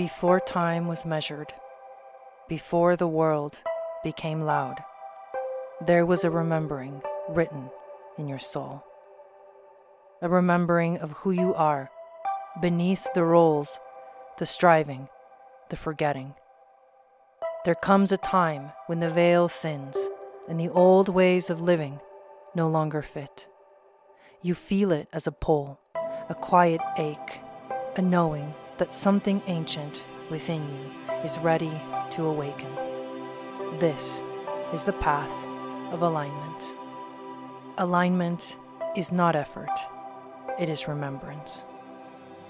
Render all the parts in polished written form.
Before time was measured, before the world became loud, there was a remembering written in your soul. A remembering of who you are beneath the roles, the striving, the forgetting. There comes a time when the veil thins and the old ways of living no longer fit. You feel it as a pull, a quiet ache, a knowing that something ancient within you is ready to awaken. This is the path of alignment. Alignment is not effort, it is remembrance.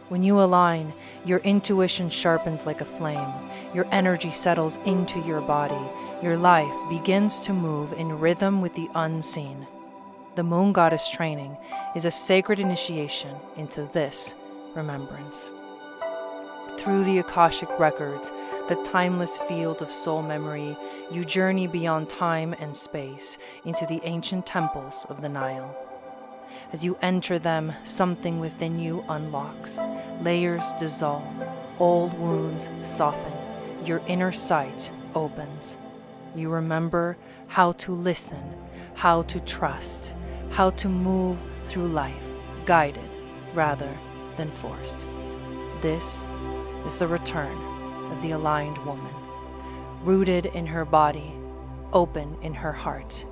When you align, your intuition sharpens like a flame, your energy settles into your body, your life begins to move in rhythm with the unseen. The Moon Goddess training is a sacred initiation into this remembrance. Through the Akashic Records, the timeless field of soul memory, you journey beyond time and space into the ancient temples of the Nile. As you enter them, something within you unlocks. Layers dissolve, old wounds soften, your inner sight opens. You remember how to listen, how to trust, how to move through life, guided rather than forced. This is the return of the aligned woman, rooted in her body, open in her heart,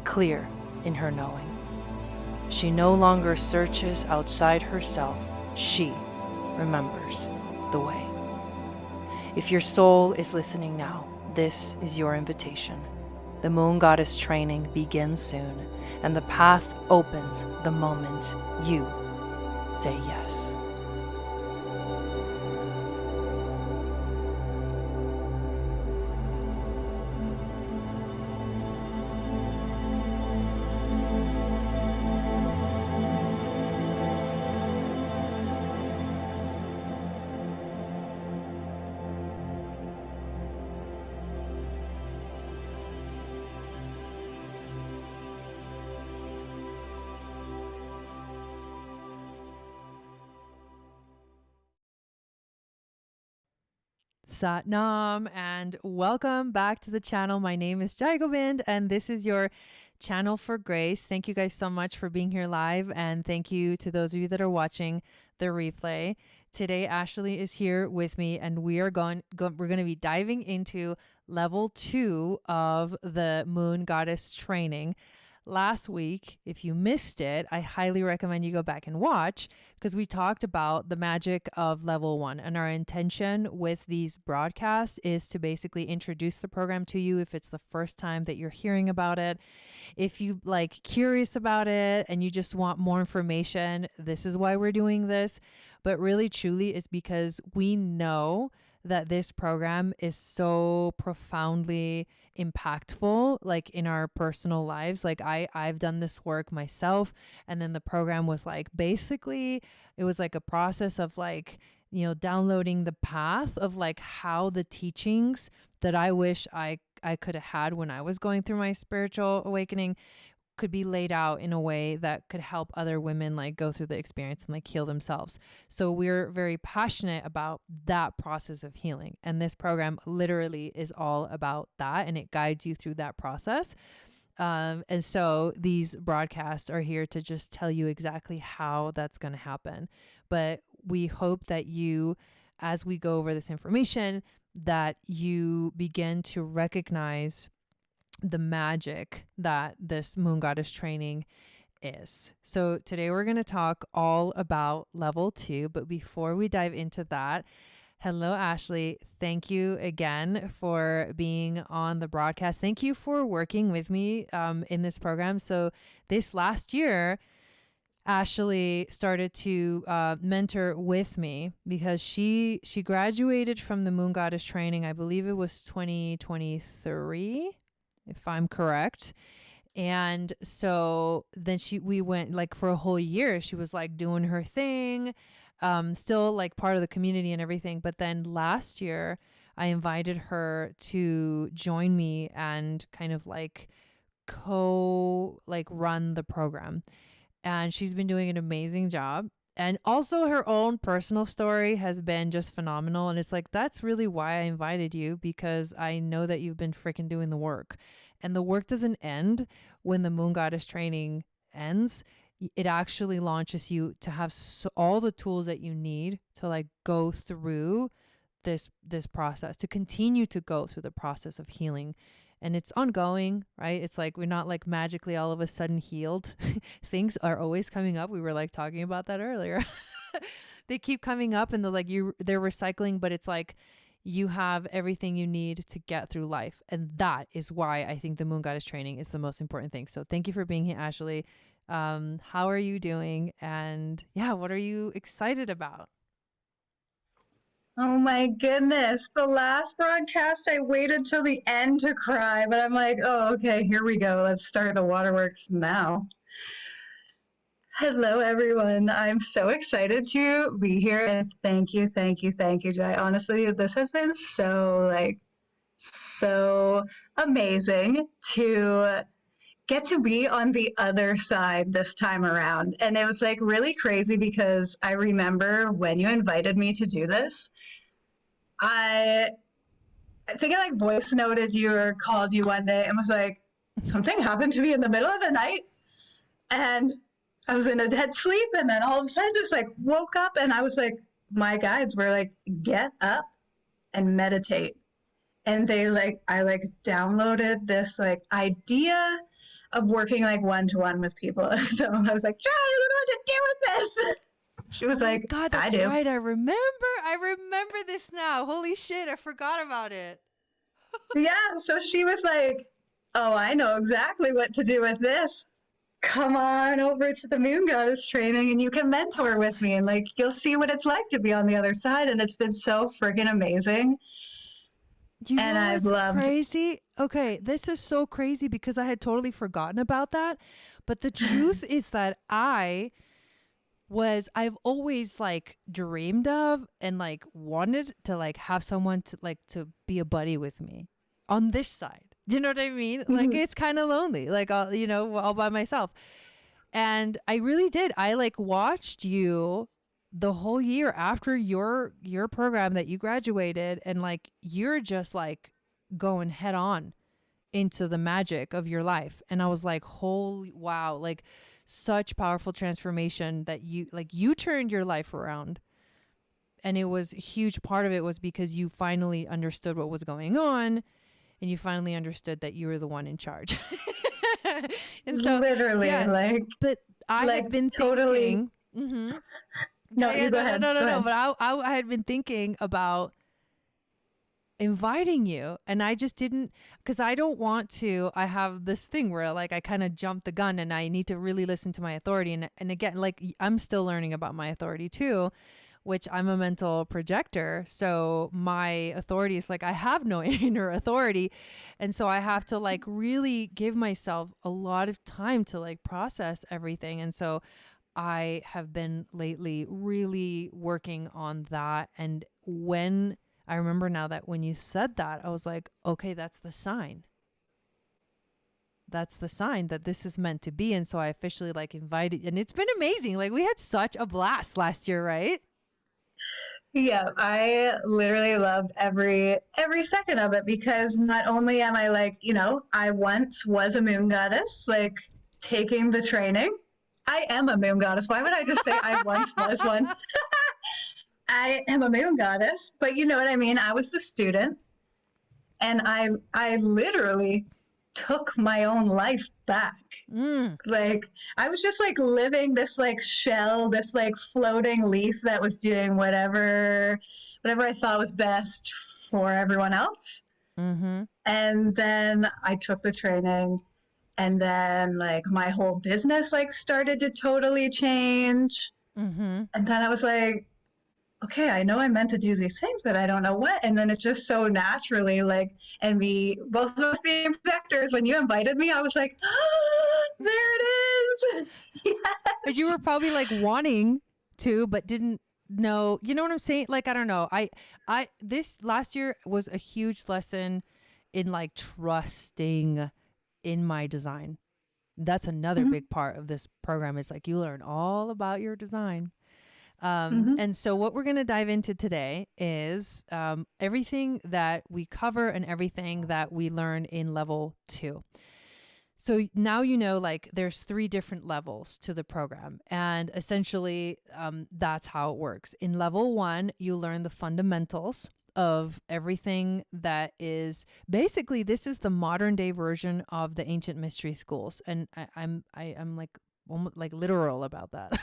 clear in her knowing. She no longer searches outside herself, she remembers the way. If your soul is listening now, this is your invitation. The Moon Goddess training begins soon, and the path opens the moment you say yes. Satnam, and welcome back to the channel. My name is Gobind, and this is your channel for grace. Thank you guys so much for being here live, and thank you to those of you that are watching the replay. Today, Ashley is here with me, and we are we're going to be diving into level 2 of the Moon Goddess training. Last week, if you missed it, I highly recommend you go back and watch, because we talked about the magic of level 1, and our intention with these broadcasts is to basically introduce the program to you if it's the first time that you're hearing about it. If you curious about it and you just want more information, this is why we're doing this. But really truly is because we know that this program is so profoundly impactful, in our personal lives. I've done this work myself, and then the program was basically it was a process of downloading the path of how the teachings that I wish I could have had when I was going through my spiritual awakening could be laid out in a way that could help other women go through the experience and heal themselves. So we're very passionate about that process of healing. And this program literally is all about that, and it guides you through that process. And so these broadcasts are here to just tell you exactly how that's going to happen. But we hope that you, as we go over this information, that you begin to recognize the magic that this Moon Goddess training is. So today we're going to talk all about level 2. But before we dive into that, hello, Ashley. Thank you again for being on the broadcast. Thank you for working with me in this program. So this last year, Ashley started to mentor with me because she graduated from the Moon Goddess training. I believe it was 2023. If I'm correct. And so then we went for a whole year. She was doing her thing, still part of the community and everything. But then last year I invited her to join me and kind of run the program. And she's been doing an amazing job. And also her own personal story has been just phenomenal. And it's like, that's really why I invited you, because I know that you've been freaking doing the work. And the work doesn't end when the Moon Goddess training ends. It actually launches you to have all the tools that you need to like go through this process, to continue to go through the process of healing. And it's ongoing, right? It's like we're not like magically all of a sudden healed. Things are always coming up. We were like talking about that earlier. They keep coming up and they're recycling, but it's like you have everything you need to get through life. And that is why I think the Moon Goddess training is the most important thing. So thank you for being here, Ashley. How are you doing? And yeah, what are you excited about? Oh my goodness. The last broadcast, I waited till the end to cry, but I'm like, oh, okay, here we go. Let's start the waterworks now. Hello, everyone. I'm so excited to be here. And thank you, Jai. Honestly, this has been so amazing to get to be on the other side this time around. And it was like really crazy because I remember when you invited me to do this, I think I like voice noted you or called you one day and was like, something happened to me in the middle of the night. And I was in a dead sleep. And then all of a sudden just like woke up and I was like, my guides were like, get up and meditate. And I downloaded this like idea of working like one-to-one with people. So I was like, Jai, I don't know what to do with this. She was like, God, that's I do. right. I remember this now. Holy shit, I forgot about it. Yeah, so she was like, oh, I know exactly what to do with this. Come on over to the Moon Goddess training and you can mentor with me and like you'll see what it's like to be on the other side. And it's been so friggin' amazing. And I've loved crazy. Okay, this is so crazy because I had totally forgotten about that. But the truth is that I've always like dreamed of and like wanted to like have someone to be a buddy with me on this side. You know what I mean? Like it's kind of lonely, like all by myself. And I really did. I like watched you the whole year after your program that you graduated, and like you're just like going head on into the magic of your life. And I was like, holy wow, like such powerful transformation that you turned your life around. And it was a huge part of it was because you finally understood what was going on and you finally understood that you were the one in charge. And so literally but I had been totally thinking, No, you go ahead. No. But I had been thinking about inviting you, and I just didn't, because I don't want to. I have this thing where like I kind of jump the gun, and I need to really listen to my authority. And again, like I'm still learning about my authority too, which I'm a mental projector. So my authority is like I have no inner authority, and so I have to like really give myself a lot of time to like process everything. And so I have been lately really working on that. And when I remember now that when you said that, I was like, okay, that's the sign. That's the sign that this is meant to be. And so I officially like invited, and it's been amazing. Like we had such a blast last year, right? Yeah, I literally loved every second of it because not only am I like, I once was a moon goddess, like taking the training. I am a moon goddess. Why would I just say I once was one? I am a moon goddess, but you know what I mean? I was the student and I literally took my own life back. Like I was just like living this like shell, this like floating leaf that was doing whatever I thought was best for everyone else. And then I took the training, and then like my whole business like started to totally change. And then I was like, okay, I know I'm meant to do these things, but I don't know what. And then it just so naturally, like, and we both of us being projectors, when you invited me, I was like, oh, there it is. Yes. But you were probably like wanting to, but didn't know. You know what I'm saying? Like, I don't know. This last year was a huge lesson in like trusting in my design. That's another big part of this program. Is like you learn all about your design. And so what we're going to dive into today is everything that we cover and everything that we learn in level 2. So now you know, like, there's 3 different levels to the program. And essentially, that's how it works. In level 1, you learn the fundamentals of everything that is basically, this is the modern day version of the ancient mystery schools. And I'm like almost like literal about that.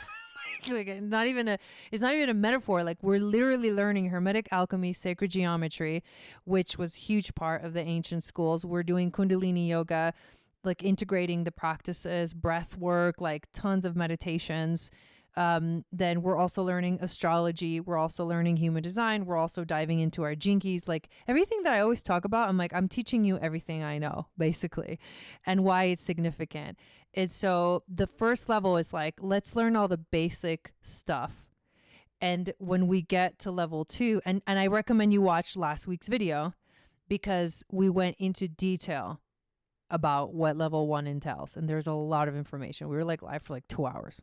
Like it's not even a metaphor. Like, we're literally learning Hermetic alchemy, sacred geometry, which was a huge part of the ancient schools. We're doing Kundalini yoga, like integrating the practices, breath work, like tons of meditations. Then we're also learning astrology. We're also learning human design. We're also diving into our jinkies, like everything that I always talk about. I'm like, I'm teaching you everything I know, basically, and why it's significant. And so the first level is like, let's learn all the basic stuff. And when we get to level 2, and I recommend you watch last week's video, because we went into detail about what level 1 entails. And there's a lot of information. We were like live for like 2 hours.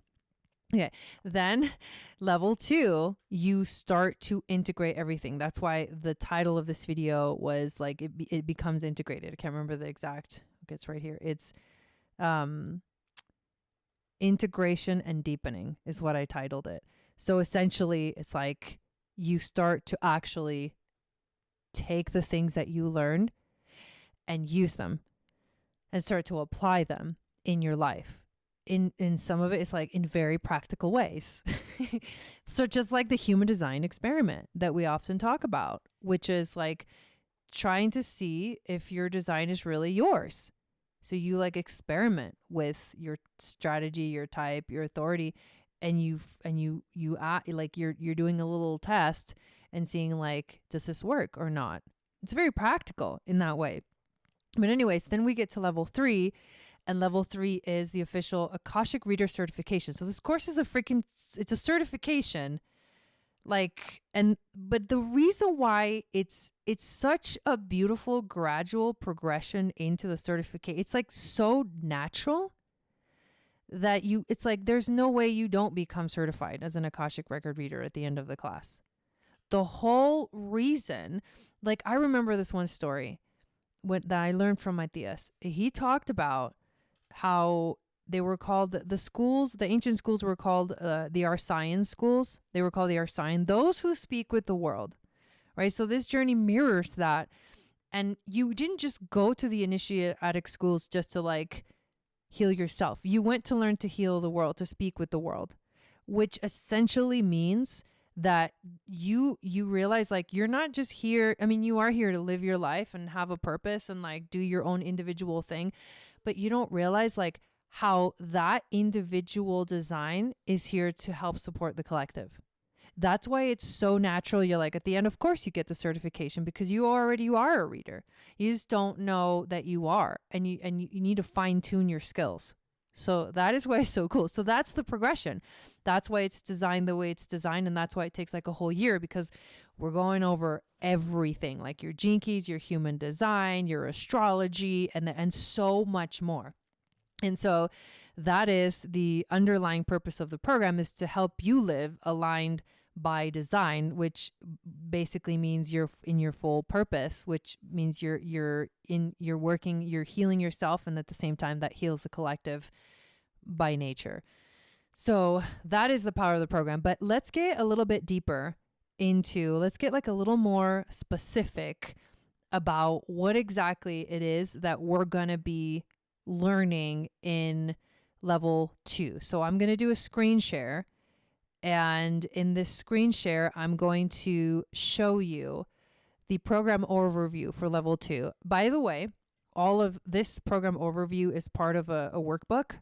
Okay. Then level 2, you start to integrate everything. That's why the title of this video was like, it becomes integrated. I can't remember the exact, okay, it's right here. It's integration and deepening is what I titled it. So essentially it's like you start to actually take the things that you learned and use them and start to apply them in your life. In some of it, it's like in very practical ways. So just like the human design experiment that we often talk about, which is like trying to see if your design is really yours. So you like experiment with your strategy, your type, your authority, and you like you're doing a little test and seeing like, does this work or not? It's very practical in that way. But anyways, then we get to level 3, and level 3 is the official Akashic Reader certification. So this course is it's a certification. But the reason why it's such a beautiful gradual progression into the certificate, it's like so natural that it's like, there's no way you don't become certified as an Akashic record reader at the end of the class. The whole reason, like, I remember this one story that I learned from my tias. He talked about how they were called the ancient schools were called the Arsayan schools. They were called the Arsayan, those who speak with the world, right? So this journey mirrors that. And you didn't just go to the initiatic schools just to like heal yourself. You went to learn to heal the world, to speak with the world, which essentially means that you realize like you're not just here. I mean, you are here to live your life and have a purpose and like do your own individual thing, but you don't realize like how that individual design is here to help support the collective. That's why it's so natural. You're like, at the end, of course you get the certification because you are a reader. You just don't know that you are, and you need to fine tune your skills. So that is why it's so cool. So that's the progression. That's why it's designed the way it's designed. And that's why it takes like a whole year, because we're going over everything, like your gene keys, your human design, your astrology, and so much more. And so that is the underlying purpose of the program, is to help you live aligned by design, which basically means you're in your full purpose, which means you're healing yourself, and at the same time that heals the collective by nature. So that is the power of the program. But let's get a little bit deeper let's get like a little more specific about what exactly it is that we're going to be learning in level 2. So I'm going to do a screen share. And in this screen share, I'm going to show you the program overview for level 2. By the way, all of this program overview is part of a workbook.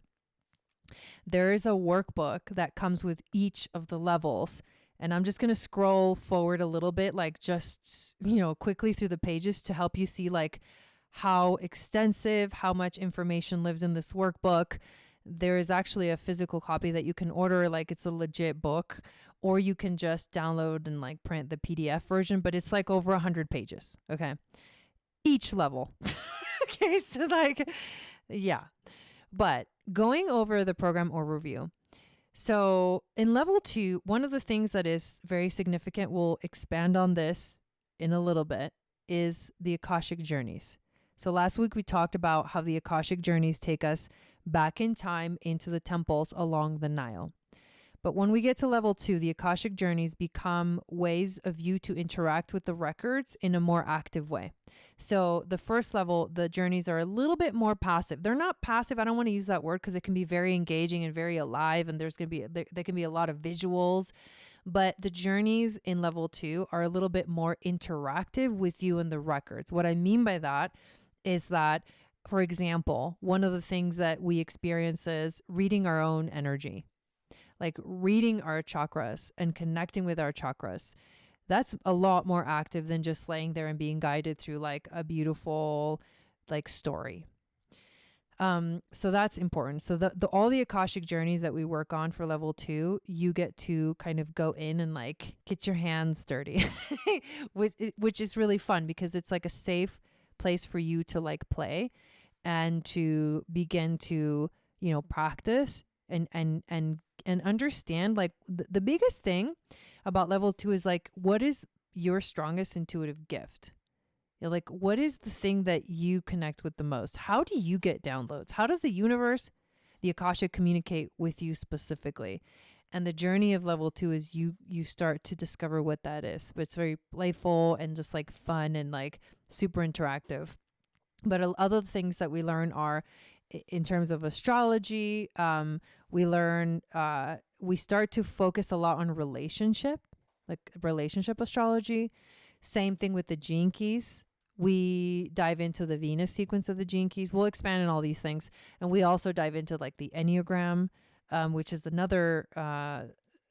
There is a workbook that comes with each of the levels. And I'm just going to scroll forward a little bit, like just, quickly through the pages to help you see like how extensive, how much information lives in this workbook. There is actually a physical copy that you can order, like it's a legit book, or you can just download and like print the PDF version, but it's like over 100 pages. Okay. Each level. Okay. So like, yeah, but going over the program overview. So in level 2, one of the things that is very significant, we'll expand on this in a little bit, is the Akashic journeys. So last week we talked about how the Akashic journeys take us back in time into the temples along the Nile. But when we get to level 2, the Akashic journeys become ways of you to interact with the records in a more active way. So the first level, the journeys are a little bit more passive. They're not passive. I don't want to use that word because it can be very engaging and very alive, and there's going to be there can be a lot of visuals. But the journeys in level 2 are a little bit more interactive with you and the records. What I mean by that is that, for example, one of the things that we experience is reading our own energy, like reading our chakras and connecting with our chakras. That's a lot more active than just laying there and being guided through like a beautiful like story. So that's important. So all the Akashic journeys that we work on for level 2, you get to kind of go in and like get your hands dirty, which is really fun because it's like a safe place for you to like play and to begin to, you know, practice and understand. Like the biggest thing about level 2 is like, what is your strongest intuitive gift? You're like, what is the thing that you connect with the most? How do you get downloads? How does the universe, the Akasha, communicate with you specifically? And the journey of level 2 is you start to discover what that is. But it's very playful and just like fun and like super interactive. But other things that we learn are in terms of astrology. We start to focus a lot on relationship, like relationship astrology. Same thing with the gene keys. We dive into the Venus sequence of the gene keys. We'll expand on all these things. And we also dive into like the Enneagram, which is another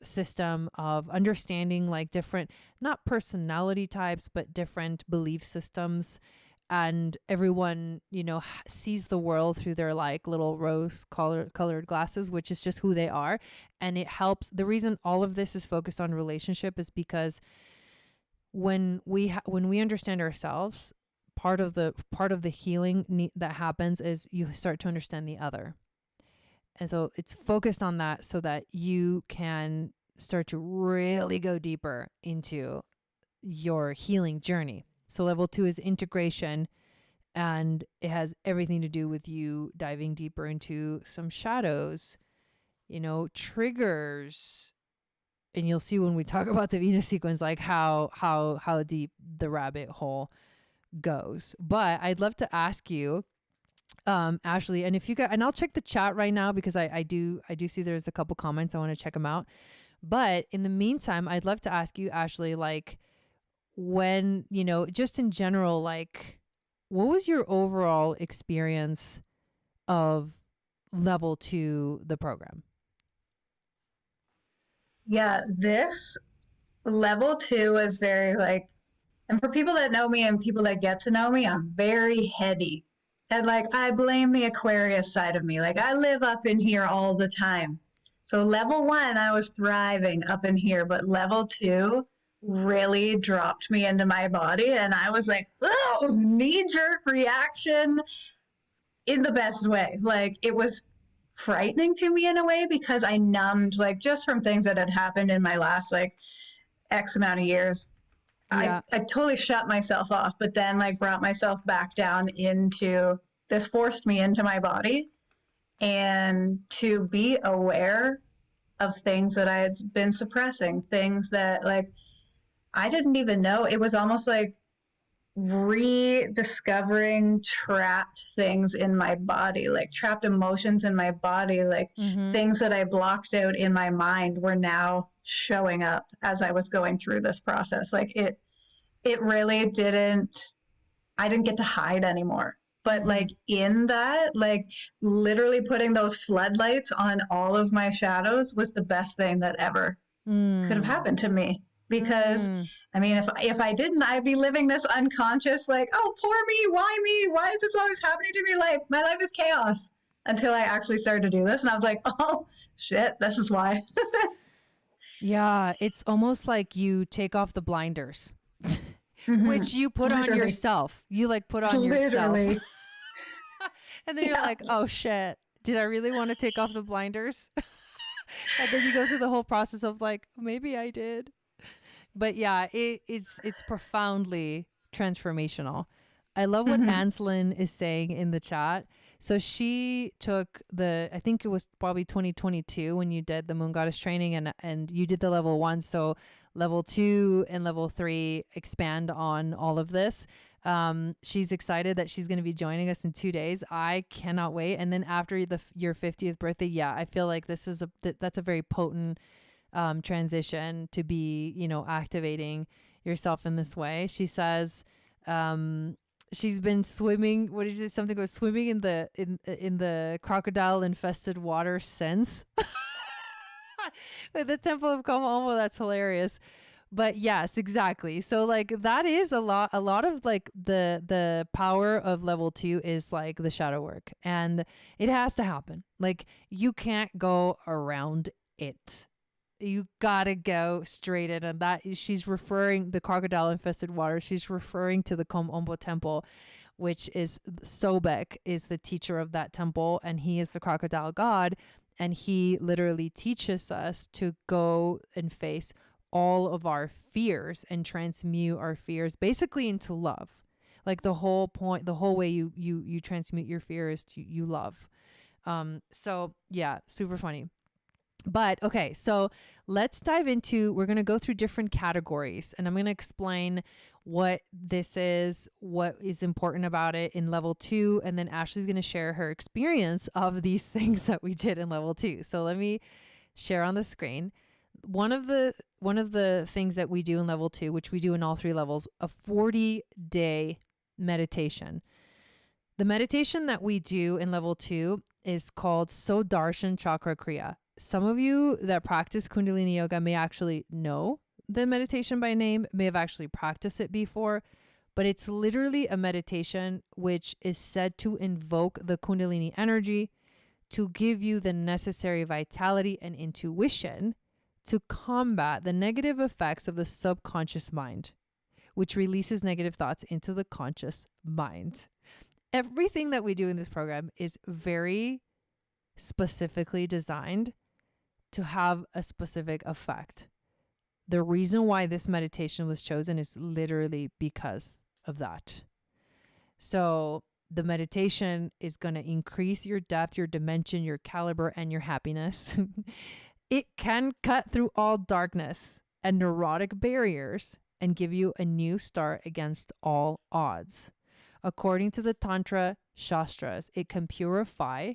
system of understanding like different, not personality types, but different belief systems. And everyone, you know, sees the world through their like little rose colored glasses, which is just who they are. And it helps. The reason all of this is focused on relationship is because when we understand ourselves, part of the healing that happens is you start to understand the other. And so it's focused on that so that you can start to really go deeper into your healing journey. So level 2 is integration, and it has everything to do with you diving deeper into some shadows, you know, triggers. And you'll see when we talk about the Venus sequence, like how deep the rabbit hole goes. But I'd love to ask you, Ashley, and if you got, and I'll check the chat right now because I do see there's a couple comments. I want to check them out. But in the meantime, I'd love to ask you, Ashley, like when, you know, just in general, like what was your overall experience of level 2, the program? Yeah, this level 2 is very like, and for people that know me and people that get to know me, I'm very heady. And like, I blame the Aquarius side of me. Like, I live up in here all the time. So level 1, I was thriving up in here, but level 2 really dropped me into my body. And I was like, oh, knee-jerk reaction in the best way. Like, it was frightening to me in a way because I numbed, like, just from things that had happened in my last like X amount of years. Yeah. I totally shut myself off, but then like brought myself back down into this, forced me into my body and to be aware of things that I had been suppressing, things that like I didn't even know. It was almost like rediscovering trapped things in my body, like trapped emotions in my body, like things that I blocked out in my mind were now showing up as I was going through this process. Like it really I didn't get to hide anymore. But like in that, like literally putting those floodlights on all of my shadows was the best thing that ever could have happened to me. Because I mean, if I didn't, I'd be living this unconscious, like, oh, poor me. Why me? Why is this always happening to me? Like, my life is chaos. Until I actually started to do this. And I was like, oh, shit, this is why. Yeah, it's almost like you take off the blinders, which you put on yourself. You like put on yourself. And then you're like, oh, shit. Did I really want to take off the blinders? And then you go through the whole process of like, maybe I did. But yeah, it's profoundly transformational. I love what Mhm. Anslin is saying in the chat. So she took I think it was probably 2022 when you did the Moon Goddess training, and you did the level 1. So level 2 and level 3 expand on all of this. She's excited that she's going to be joining us in 2 days. I cannot wait. And then after your 50th birthday, yeah, I feel like this is that's a very potent transition to be, activating yourself in this way. She says, she's been swimming. What did you say? Something about swimming in the crocodile infested water since. With the Temple of Como. That's hilarious. But yes, exactly. So like that is a lot of like the power of level 2 is like the shadow work, and it has to happen. Like you can't go around it. You gotta go straight in. And that is, she's referring the crocodile infested water. She's referring to the Kom Ombo temple, which is Sobek is the teacher of that temple, and he is the crocodile god. And he literally teaches us to go and face all of our fears and transmute our fears basically into love. Like the whole point, the whole way you transmute your fears to you love. So yeah, super funny. But okay, so let's dive into, we're going to go through different categories, and I'm going to explain what this is, what is important about it in level 2. And then Ashley's going to share her experience of these things that we did in level 2. So let me share on the screen. One of the things that we do in level 2, which we do in all 3 levels, a 40-day meditation. The meditation that we do in level 2 is called Sodarshan Chakra Kriya. Some of you that practice Kundalini Yoga may actually know the meditation by name, may have actually practiced it before, but it's literally a meditation which is said to invoke the Kundalini energy to give you the necessary vitality and intuition to combat the negative effects of the subconscious mind, which releases negative thoughts into the conscious mind. Everything that we do in this program is very specifically designed to have a specific effect. The reason why this meditation was chosen is literally because of that. So the meditation is going to increase your depth, your dimension, your caliber, and your happiness. It can cut through all darkness and neurotic barriers and give you a new start against all odds. According to the Tantra Shastras, it can purify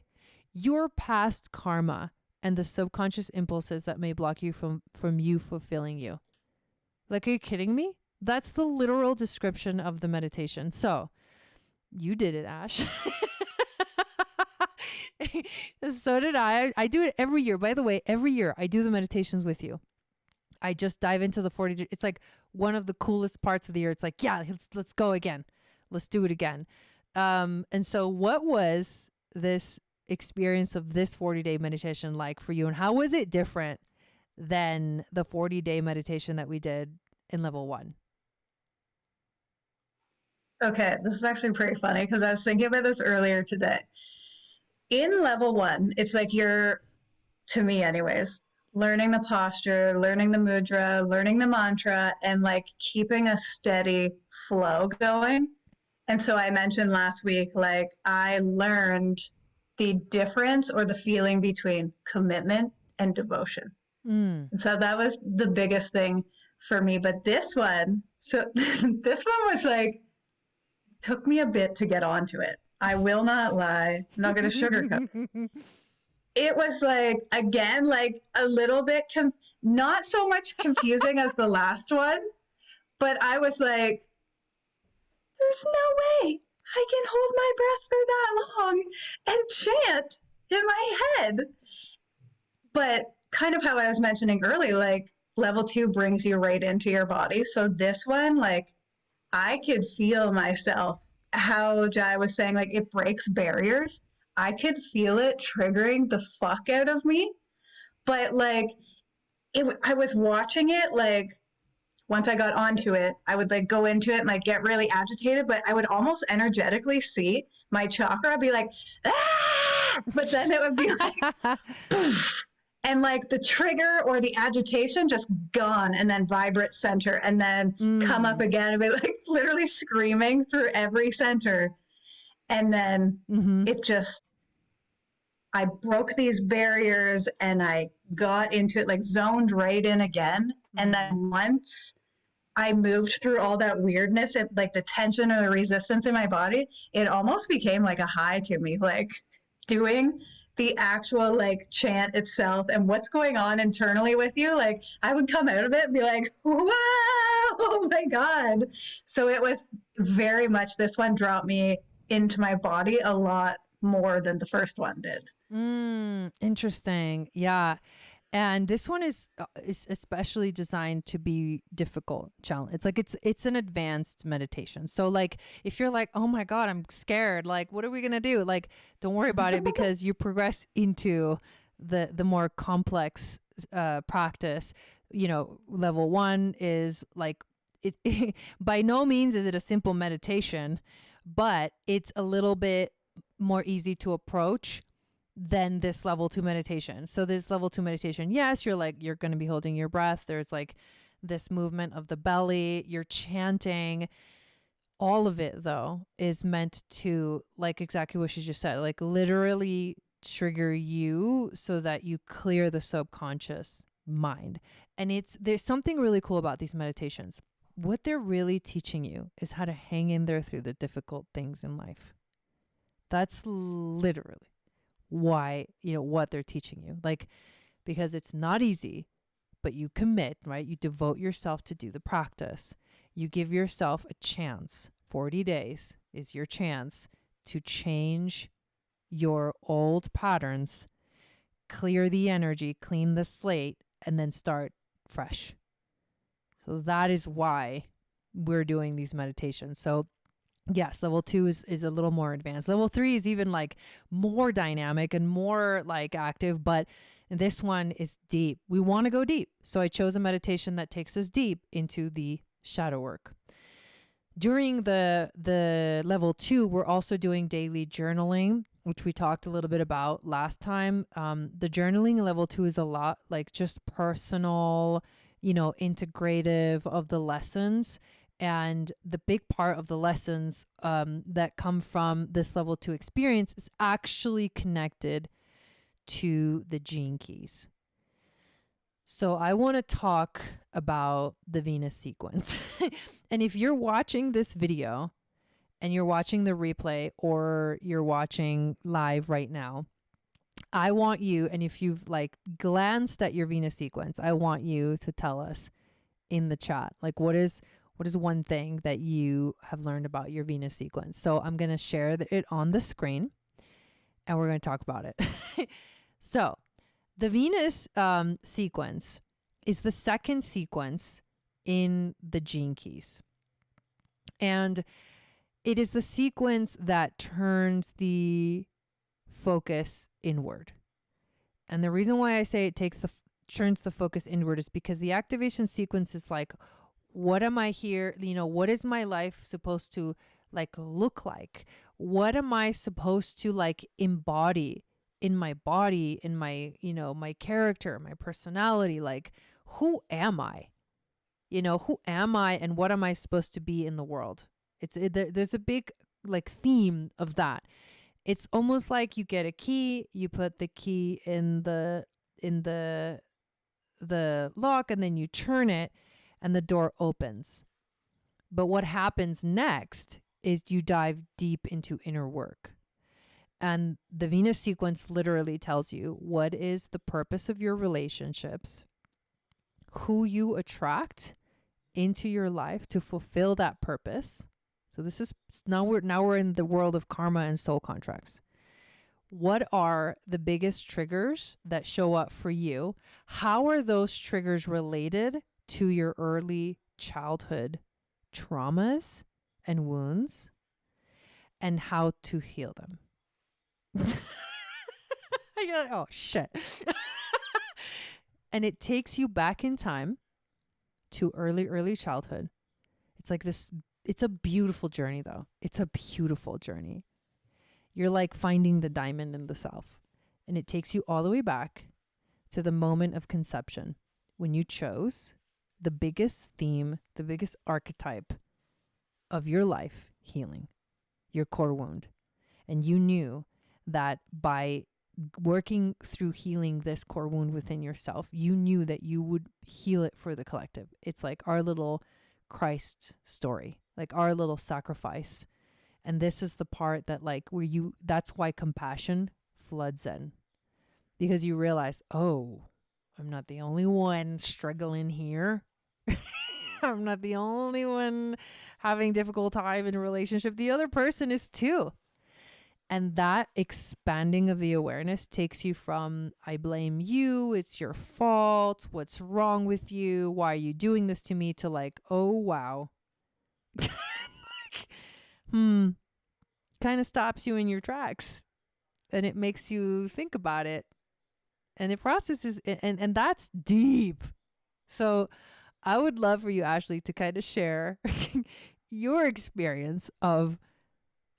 your past karma and the subconscious impulses that may block you from you fulfilling you. Like, are you kidding me? That's the literal description of the meditation. So you did it, Ash. So did I. I do it every year. By the way, every year I do the meditations with you. I just dive into the 40. It's like one of the coolest parts of the year. It's like, yeah, let's go again. Let's do it again. And so what was this experience of this 40-day meditation like for you, and how was it different than the 40-day meditation that we did in level 1? Okay, this is actually pretty funny because I was thinking about this earlier today. In level 1, it's like you're, to me anyways, learning the posture, learning the mudra, learning the mantra, and like keeping a steady flow going. And so I mentioned last week, like I learned the difference or the feeling between commitment and devotion. And so that was the biggest thing for me. But this one, so this one was like, took me a bit to get onto it. I will not lie. I'm not going to sugarcoat. It was like, again, like a little bit, not so much confusing as the last one, but I was like, there's no way I can hold my breath for that long and chant in my head. But kind of how I was mentioning earlier, like level 2 brings you right into your body. So this one, like I could feel myself, how Jai was saying, like it breaks barriers. I could feel it triggering the fuck out of me. But like I was watching it, like once I got onto it, I would like go into it and like get really agitated, but I would almost energetically see my chakra be like, ah! But then it would be like, poof, and like the trigger or the agitation just gone, and then vibrate center, and then come up again and be like literally screaming through every center. And then it just, I broke these barriers and I got into it, like zoned right in again. And then once I moved through all that weirdness and like the tension or the resistance in my body, it almost became like a high to me, like doing the actual like chant itself and what's going on internally with you. Like I would come out of it and be like, whoa, oh my God. So it was very much, this one dropped me into my body a lot more than the first one did. Interesting. Yeah. And this one is especially designed to be difficult challenge. It's like it's an advanced meditation. So like if you're like, oh my God, I'm scared, like what are we gonna do? Like don't worry about it, because you progress into the more complex practice. You know, level 1 is like it by no means is it a simple meditation, but it's a little bit more easy to approach than this level 2 meditation. So this level 2 meditation, yes, you're going to be holding your breath. There's like this movement of the belly, you're chanting. All of it though is meant to, like exactly what she just said, like literally trigger you so that you clear the subconscious mind. And there's something really cool about these meditations. What they're really teaching you is how to hang in there through the difficult things in life. That's literally why, what they're teaching you. Like, because it's not easy, but you commit, right? You devote yourself to do the practice. You give yourself a chance. 40 days is your chance to change your old patterns, clear the energy, clean the slate, and then start fresh. So that is why we're doing these meditations. So yes, level 2 is a little more advanced. Level 3 is even like more dynamic and more like active, but this one is deep. We want to go deep. So I chose a meditation that takes us deep into the shadow work. During the level 2, we're also doing daily journaling, which we talked a little bit about last time. The journaling level 2 is a lot like just personal, integrative of the lessons. And the big part of the lessons that come from this level 2 experience is actually connected to the gene keys. So I want to talk about the Venus sequence. And if you're watching this video and you're watching the replay or you're watching live right now, I want you, and if you've like glanced at your Venus sequence, I want you to tell us in the chat, like what is one thing that you have learned about your Venus sequence? So I'm going to share it on the screen and we're going to talk about it. So the Venus sequence is the second sequence in the gene keys. And it is the sequence that turns the focus inward. And the reason why I say it turns the focus inward is because the activation sequence is like, what am I here? What is my life supposed to like look like? What am I supposed to like embody in my body, in my, my character, my personality? Like, who am I? Who am I and what am I supposed to be in the world? There's a big like theme of that. It's almost like you get a key, you put the key in the lock and then you turn it and the door opens. But what happens next is you dive deep into inner work. And the Venus sequence literally tells you what is the purpose of your relationships, who you attract into your life to fulfill that purpose. So this is now we're in the world of karma and soul contracts. What are the biggest triggers that show up for you? How are those triggers related to your early childhood traumas and wounds, and how to heal them? You're like, oh shit. And it takes you back in time to early childhood. It's like this, it's a beautiful journey though. It's a beautiful journey. You're like finding the diamond in the self. And it takes you all the way back to the moment of conception when you chose the biggest theme, the biggest archetype of your life, healing, your core wound. And you knew that by working through healing this core wound within yourself, you knew that you would heal it for the collective. It's like our little Christ story, like our little sacrifice. And this is the part that that's why compassion floods in, because you realize, oh, I'm not the only one struggling here. I'm not the only one having difficult time in a relationship. The other person is too. And that expanding of the awareness takes you from, I blame you, it's your fault, what's wrong with you, why are you doing this to me, to like, oh, wow. Kind of stops you in your tracks. And it makes you think about it. And the process is, and that's deep. So I would love for you, Ashley, to kind of share your experience of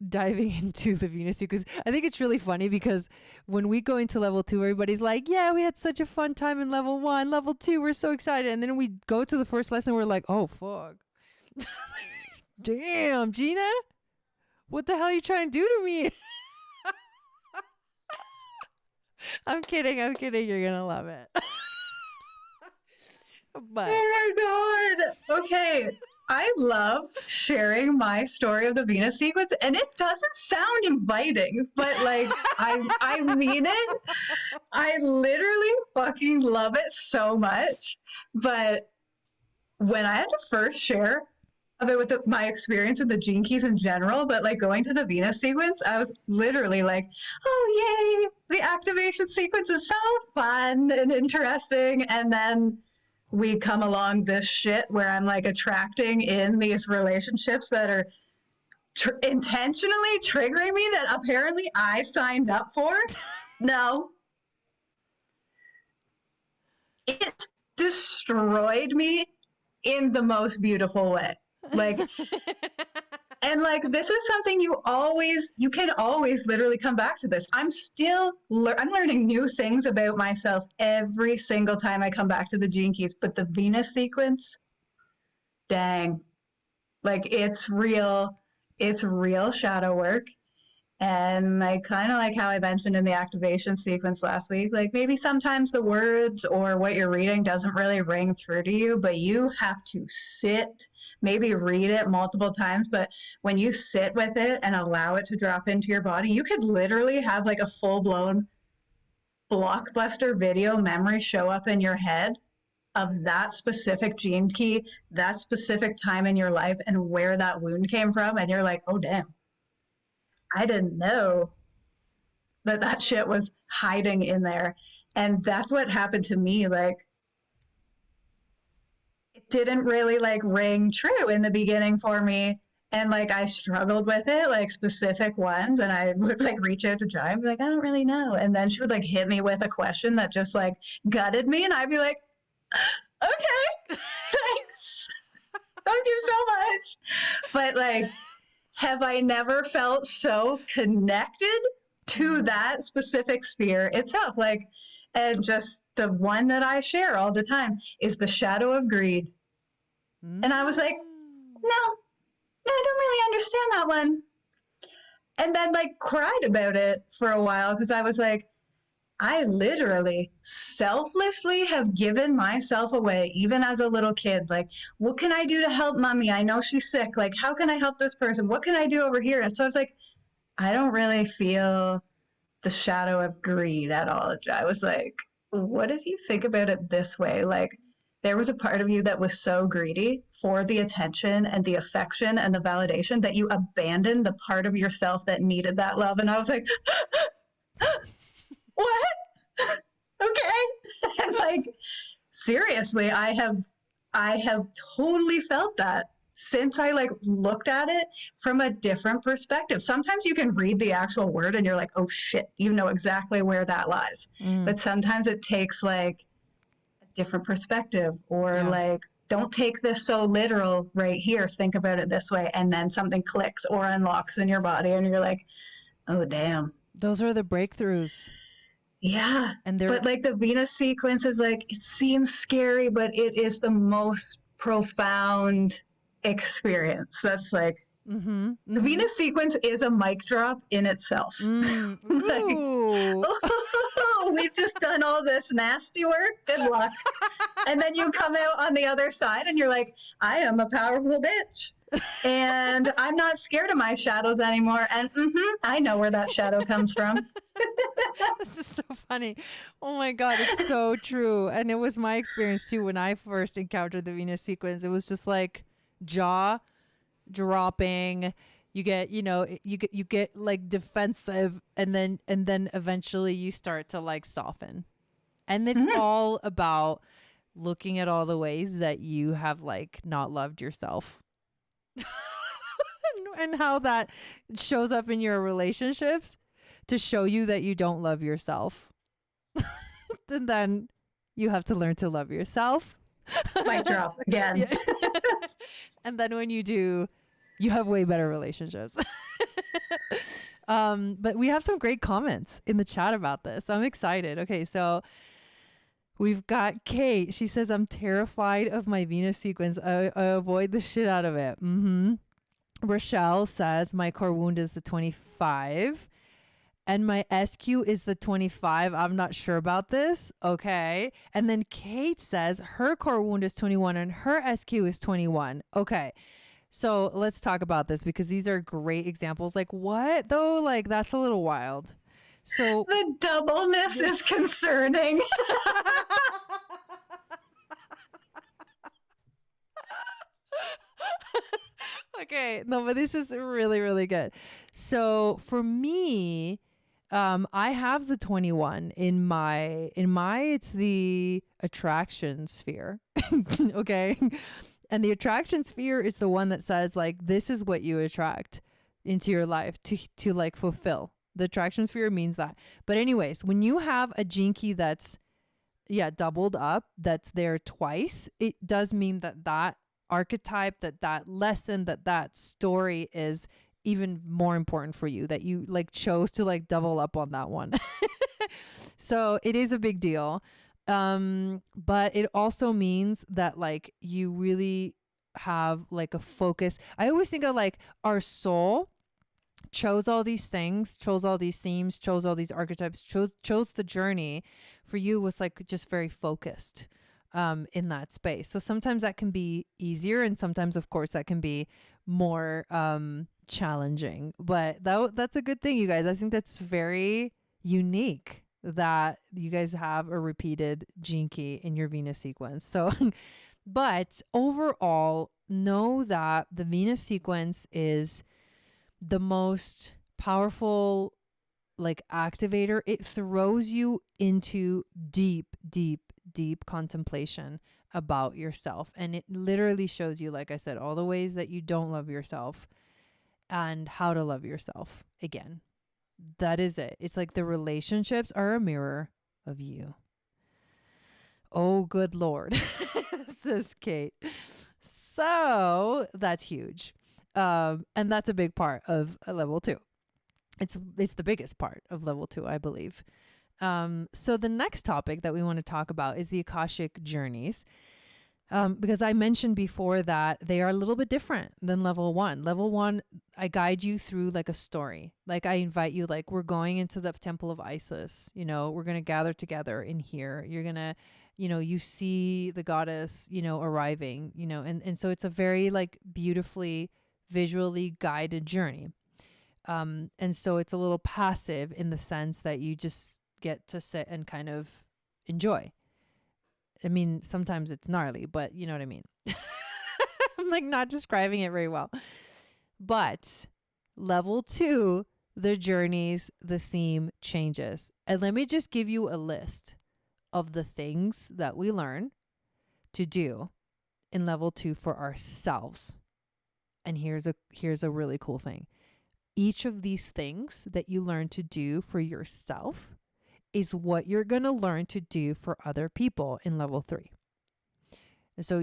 diving into the Venus sequence. I think it's really funny because when we go into level 2, everybody's like, yeah, we had such a fun time in level 1, level 2, we're so excited. And then we go to the first lesson, we're like, oh, fuck. Damn, Gina, what the hell are you trying to do to me? I'm kidding. You're going to love it. But oh my God. Okay. I love sharing my story of the Venus sequence, and it doesn't sound inviting, but like I mean it. I literally fucking love it so much. But when I had to first share a bit with my experience in the Gene Keys in general, but like going to the Venus sequence, I was literally like, oh yay, the activation sequence is so fun and interesting. And then we come along this shit where I'm like attracting in these relationships that are intentionally triggering me that apparently I signed up for. No. It destroyed me in the most beautiful way. Like, and like, this is something you can always literally come back to this. I'm learning new things about myself every single time I come back to the Gene Keys, but the Venus sequence, dang, like it's real shadow work. And like, kind of like how I mentioned in the activation sequence last week, like maybe sometimes the words or what you're reading doesn't really ring through to you, but you have to sit, maybe read it multiple times. But when you sit with it and allow it to drop into your body, you could literally have like a full-blown blockbuster video memory show up in your head of that specific gene key, that specific time in your life, and where that wound came from. And you're like, oh, damn. I didn't know that shit was hiding in there. And that's what happened to me. Like, it didn't really like ring true in the beginning for me. And like, I struggled with it, like specific ones. And I would like reach out to Jai and be like, I don't really know. And then she would like hit me with a question that just like gutted me. And I'd be like, okay, thanks. Thank you so much. But like, have I never felt so connected to that specific sphere itself? Like, and just the one that I share all the time is the shadow of greed. And I was like, no, I don't really understand that one. And then like cried about it for a while because I was like, I literally selflessly have given myself away, even as a little kid. Like, what can I do to help mommy? I know she's sick. Like, how can I help this person? What can I do over here? And so I was like, I don't really feel the shadow of greed at all. I was like, what if you think about it this way? Like, there was a part of you that was so greedy for the attention and the affection and the validation that you abandoned the part of yourself that needed that love. And I was like, what? Okay. And like, seriously, I have totally felt that since I like looked at it from a different perspective. Sometimes you can read the actual word and you're like, oh shit, you know exactly where that lies. But sometimes it takes like a different perspective, or like, don't take this so literal right here. Think about it this way. And then something clicks or unlocks in your body and you're like, oh damn. Those are the breakthroughs. Yeah. And they're But like the Venus sequence is like, it seems scary, but it is the most profound experience. That's like, mm-hmm, the mm-hmm. Venus sequence is a mic drop in itself. Like, Ooh. oh, we've just done all this nasty work. Good luck. And then you come out on the other side and you're like, I am a powerful bitch. And I'm not scared of my shadows anymore. And I know where that shadow comes from. This is so funny. Oh my God, it's so true. And it was my experience too when I first encountered the Venus sequence. It was just like jaw dropping. You get, you get like defensive, and then eventually you start to like soften. And it's all about looking at all the ways that you have like not loved yourself. And how that shows up in your relationships to show you that you don't love yourself. And then you have to learn to love yourself. Mic drop again. Yeah. And then when you do, you have way better relationships. But we have some great comments in the chat about this. I'm excited. Okay, so we've got Kate. She says, I'm terrified of my Venus sequence. I avoid the shit out of it. Rochelle says, my core wound is the 25 and my SQ is the 25. I'm not sure about this. Okay. And then Kate says her core wound is 21 and her SQ is 21. Okay. So let's talk about this because these are great examples. Like what though? Like that's a little wild. So the doubleness is concerning. Okay, no, but this is really, really good. So for me, I have the 21 in my, it's the attraction sphere. Okay. And the attraction sphere is the one that says like, this is what you attract into your life to like fulfill. The attraction sphere means that. But anyways, when you have a gene key that's, doubled up, that's there twice, it does mean that archetype, that lesson, that story is even more important for you, that you like chose to like double up on that one. So it is a big deal. But it also means that like you really have like a focus. I always think of like our soul chose all these things, chose all these themes, chose all these archetypes, chose the journey. For you was like just very focused in that space. So sometimes that can be easier, and sometimes of course that can be more challenging, but that's a good thing, you guys. I think that's very unique that you guys have a repeated gene key in your Venus sequence. So but overall, know that the Venus sequence is the most powerful like activator. It throws you into deep contemplation about yourself. And it literally shows you, like I said, all the ways that you don't love yourself and how to love yourself again. That is it. It's like the relationships are a mirror of you. Oh, good Lord, says Kate. So that's huge. And that's a big part of level 2. It's the biggest part of level 2, I believe. So the next topic that we want to talk about is the Akashic journeys. Because I mentioned before that they are a little bit different than level 1. Level 1, I guide you through like a story. Like I invite you, like we're going into the temple of Isis, we're going to gather together in here. You're going to, you see the goddess, arriving, and so it's a very like beautifully visually guided journey. And so it's a little passive in the sense that you just get to sit and kind of enjoy. I mean, sometimes it's gnarly, but you know what I mean? I'm like not describing it very well. But level 2, the journeys, the theme changes. And let me just give you a list of the things that we learn to do in level 2 for ourselves. And here's a really cool thing. Each of these things that you learn to do for yourself is what you're going to learn to do for other people in level 3. And so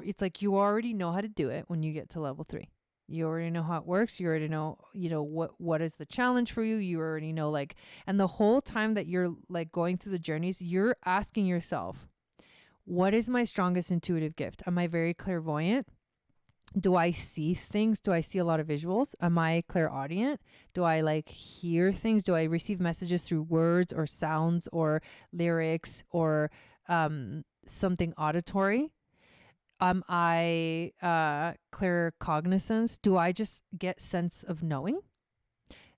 it's like you already know how to do it when you get to level 3. You already know how it works. You already know, what is the challenge for you. You already know, like, and the whole time that you're like going through the journeys, you're asking yourself, what is my strongest intuitive gift? Am I very clairvoyant? Do I see things? Do I see a lot of visuals? Am I clairaudient? Do I like hear things? Do I receive messages through words or sounds or lyrics or something auditory? Am I claircognizance? Do I just get sense of knowing?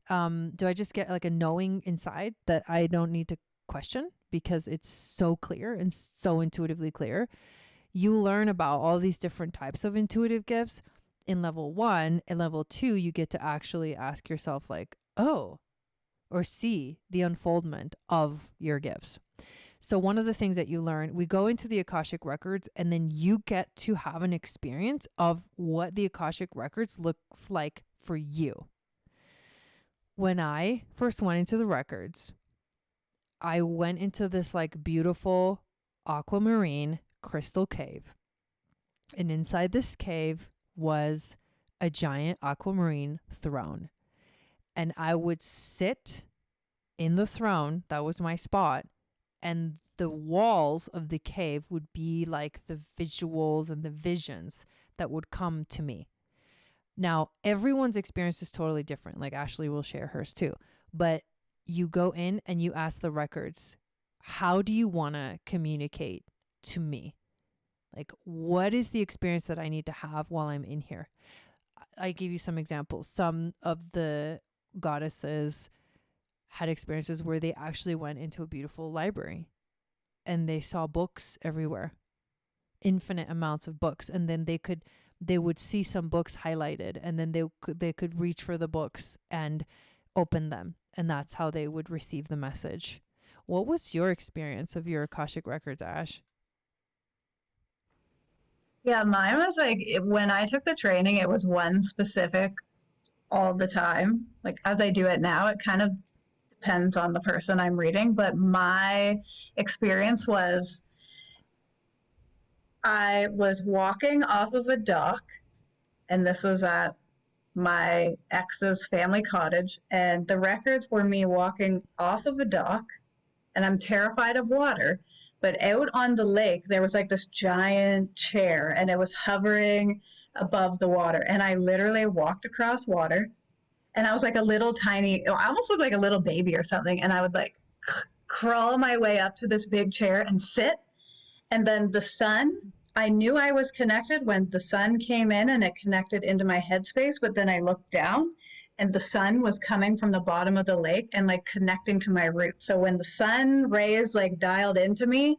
Do I just get like a knowing inside that I don't need to question because it's so clear and so intuitively clear? You learn about all these different types of intuitive gifts in level 1. In level 2, you get to actually ask yourself like, oh, or see the unfoldment of your gifts. So one of the things that you learn, we go into the Akashic Records, and then you get to have an experience of what the Akashic Records looks like for you. When I first went into the records, I went into this like beautiful aquamarine crystal cave. And inside this cave was a giant aquamarine throne. And I would sit in the throne. That was my spot. And the walls of the cave would be like the visuals and the visions that would come to me. Now, everyone's experience is totally different. Like Ashley will share hers too. But you go in and you ask the records, how do you want to communicate to me? Like, what is the experience that I need to have while I'm in here? I give you some examples. Some of the goddesses had experiences where they actually went into a beautiful library and they saw books everywhere, infinite amounts of books. And then they would see some books highlighted, and then they could reach for the books and open them. And that's how they would receive the message. What was your experience of your Akashic Records, Ash? Yeah, mine was like when I took the training, it was one specific all the time. Like as I do it now, it kind of depends on the person I'm reading, but my experience was I was walking off of a dock, and this was at my ex's family cottage, and the records were me walking off of a dock, and I'm terrified of water. But out on the lake, there was like this giant chair, and it was hovering above the water. And I literally walked across water, and I was like a little tiny, I almost looked like a little baby or something. And I would like crawl my way up to this big chair and sit. And then the sun, I knew I was connected when the sun came in and it connected into my headspace. But then I looked down, and the sun was coming from the bottom of the lake and like connecting to my roots. So when the sun rays like dialed into me,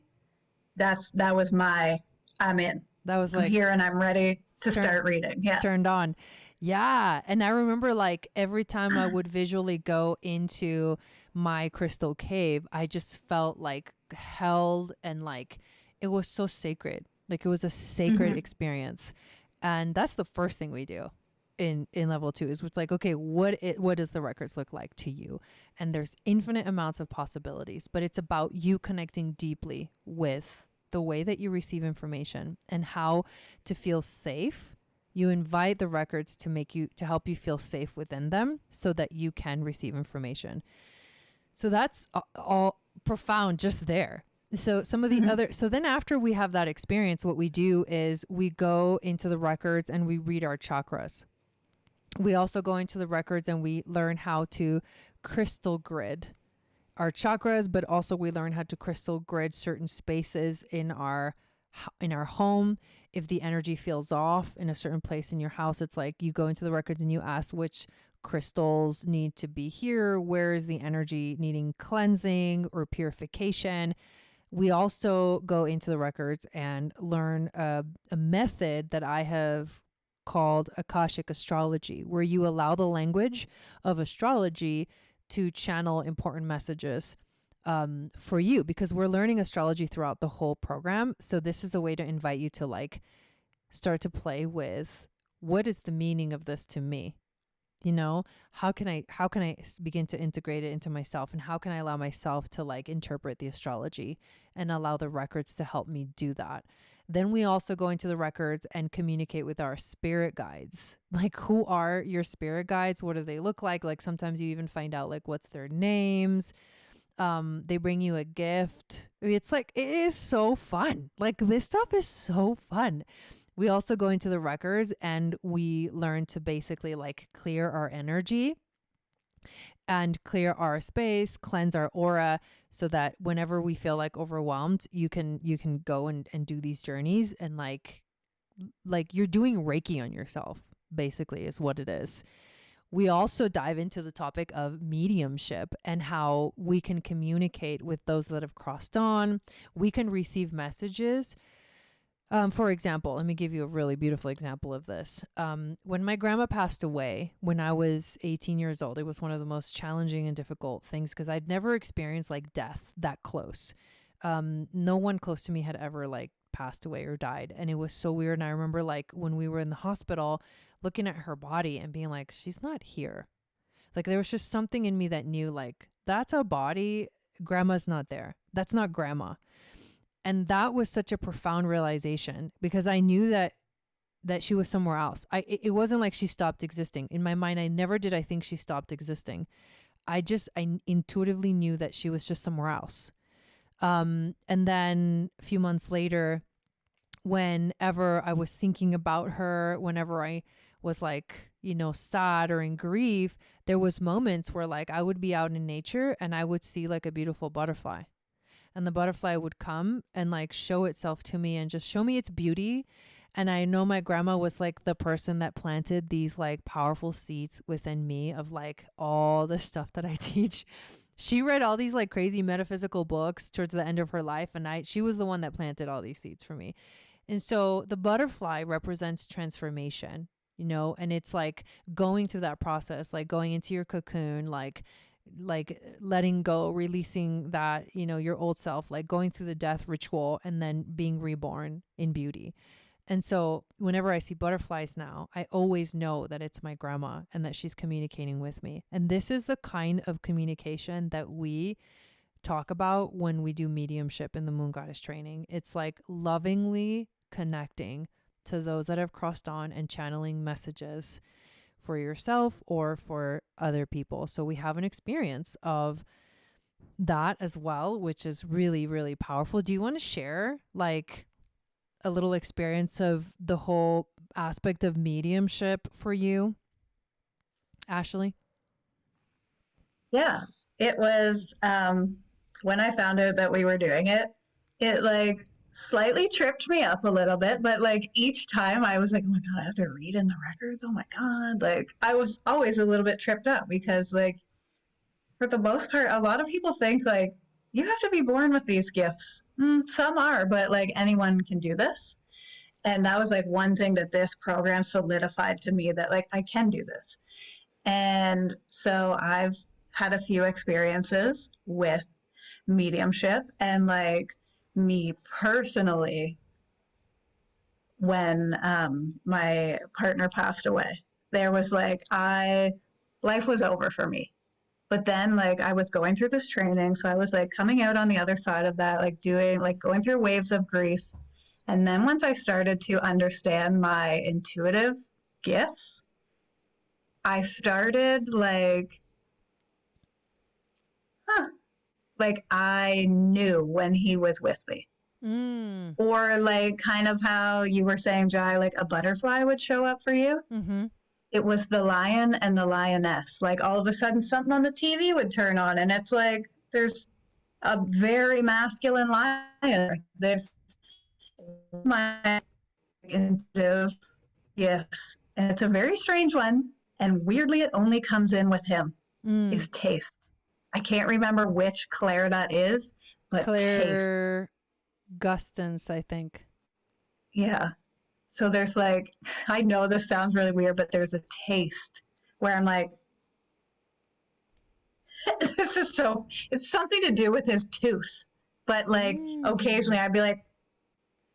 that was my, I'm in. That was I'm like here and I'm ready to start reading. Yeah. Turned on. Yeah. And I remember like every time I would visually go into my crystal cave, I just felt like held, and like it was so sacred. Like it was a sacred experience. And that's the first thing we do in level 2 is it's like, okay, what does the records look like to you? And there's infinite amounts of possibilities, but it's about you connecting deeply with the way that you receive information and how to feel safe. You invite the records to help you feel safe within them so that you can receive information. So that's all profound just there. So some of the so then after we have that experience, what we do is we go into the records and we read our chakras. We also go into the records and we learn how to crystal grid our chakras, but also we learn how to crystal grid certain spaces in our home. If the energy feels off in a certain place in your house, it's like you go into the records and you ask which crystals need to be here. Where is the energy needing cleansing or purification? We also go into the records and learn a method that I have called Akashic astrology, where you allow the language of astrology to channel important messages for you, because we're learning astrology throughout the whole program. So this is a way to invite you to like start to play with, what is the meaning of this to me? You know, how can I begin to integrate it into myself, and how can I allow myself to like interpret the astrology and allow the records to help me do that? Then we also go into the records and communicate with our spirit guides. Like, who are your spirit guides? What do they look like? Like, sometimes you even find out like what's their names. They bring you a gift. I mean, it's like, it is so fun. Like, this stuff is so fun. We also go into the records and we learn to basically like clear our energy and clear our space, cleanse our aura, so that whenever we feel like overwhelmed, you can go and do these journeys, and like you're doing Reiki on yourself, basically, is what it is. We also dive into the topic of mediumship and how we can communicate with those that have crossed on. We can receive messages. For example, let me give you a really beautiful example of this. When my grandma passed away when I was 18 years old, it was one of the most challenging and difficult things because I'd never experienced like death that close. No one close to me had ever like passed away or died. And it was so weird. And I remember like when we were in the hospital looking at her body and being like, she's not here. Like there was just something in me that knew like, that's a body. Grandma's not there. That's not grandma. And that was such a profound realization because I knew that she was somewhere else. It wasn't like she stopped existing. In my mind, I never did I think she stopped existing. I intuitively knew that she was just somewhere else. And then a few months later, whenever I was thinking about her, whenever I was like, you know, sad or in grief, there was moments where like I would be out in nature and I would see like a beautiful butterfly. And the butterfly would come and like show itself to me and just show me its beauty. And I know my grandma was like the person that planted these like powerful seeds within me of like all the stuff that I teach. She read all these like crazy metaphysical books towards the end of her life. And she was the one that planted all these seeds for me. And so the butterfly represents transformation, you know, and it's like going through that process, like going into your cocoon, like letting go, releasing that, you know, your old self, like going through the death ritual and then being reborn in beauty. And so whenever I see butterflies now, I always know that it's my grandma and that she's communicating with me. And this is the kind of communication that we talk about when we do mediumship in the Moon Goddess training. It's like lovingly connecting to those that have crossed on and channeling messages for yourself or for other people. So we have an experience of that as well, which is really, really powerful. Do you want to share like a little experience of the whole aspect of mediumship for you, Ashley? Yeah, it was when I found out that we were doing it, it like slightly tripped me up a little bit, but like each time I was like, oh my God, I have to read in the records. Oh my God. Like I was always a little bit tripped up because like for the most part, a lot of people think like you have to be born with these gifts. Some are, but like anyone can do this. And that was like one thing that this program solidified to me that like I can do this. And so I've had a few experiences with mediumship and like me personally when my partner passed away, there was like life was over for me. But then like I was going through this training, so I was like coming out on the other side of that, like going through waves of grief. And then once I started to understand my intuitive gifts, I started like I knew when he was with me. Or like kind of how you were saying, Jai, like a butterfly would show up for you. Mm-hmm. It was the lion and the lioness. Like all of a sudden something on the TV would turn on and it's like there's a very masculine lion. There's my intuitive gifts. And it's a very strange one. And weirdly, it only comes in with him, is taste. I can't remember which Claire that is, but Claire Gustins, I think. Yeah. So there's like, I know this sounds really weird, but there's a taste where I'm like, it's something to do with his tooth. But like occasionally I'd be like,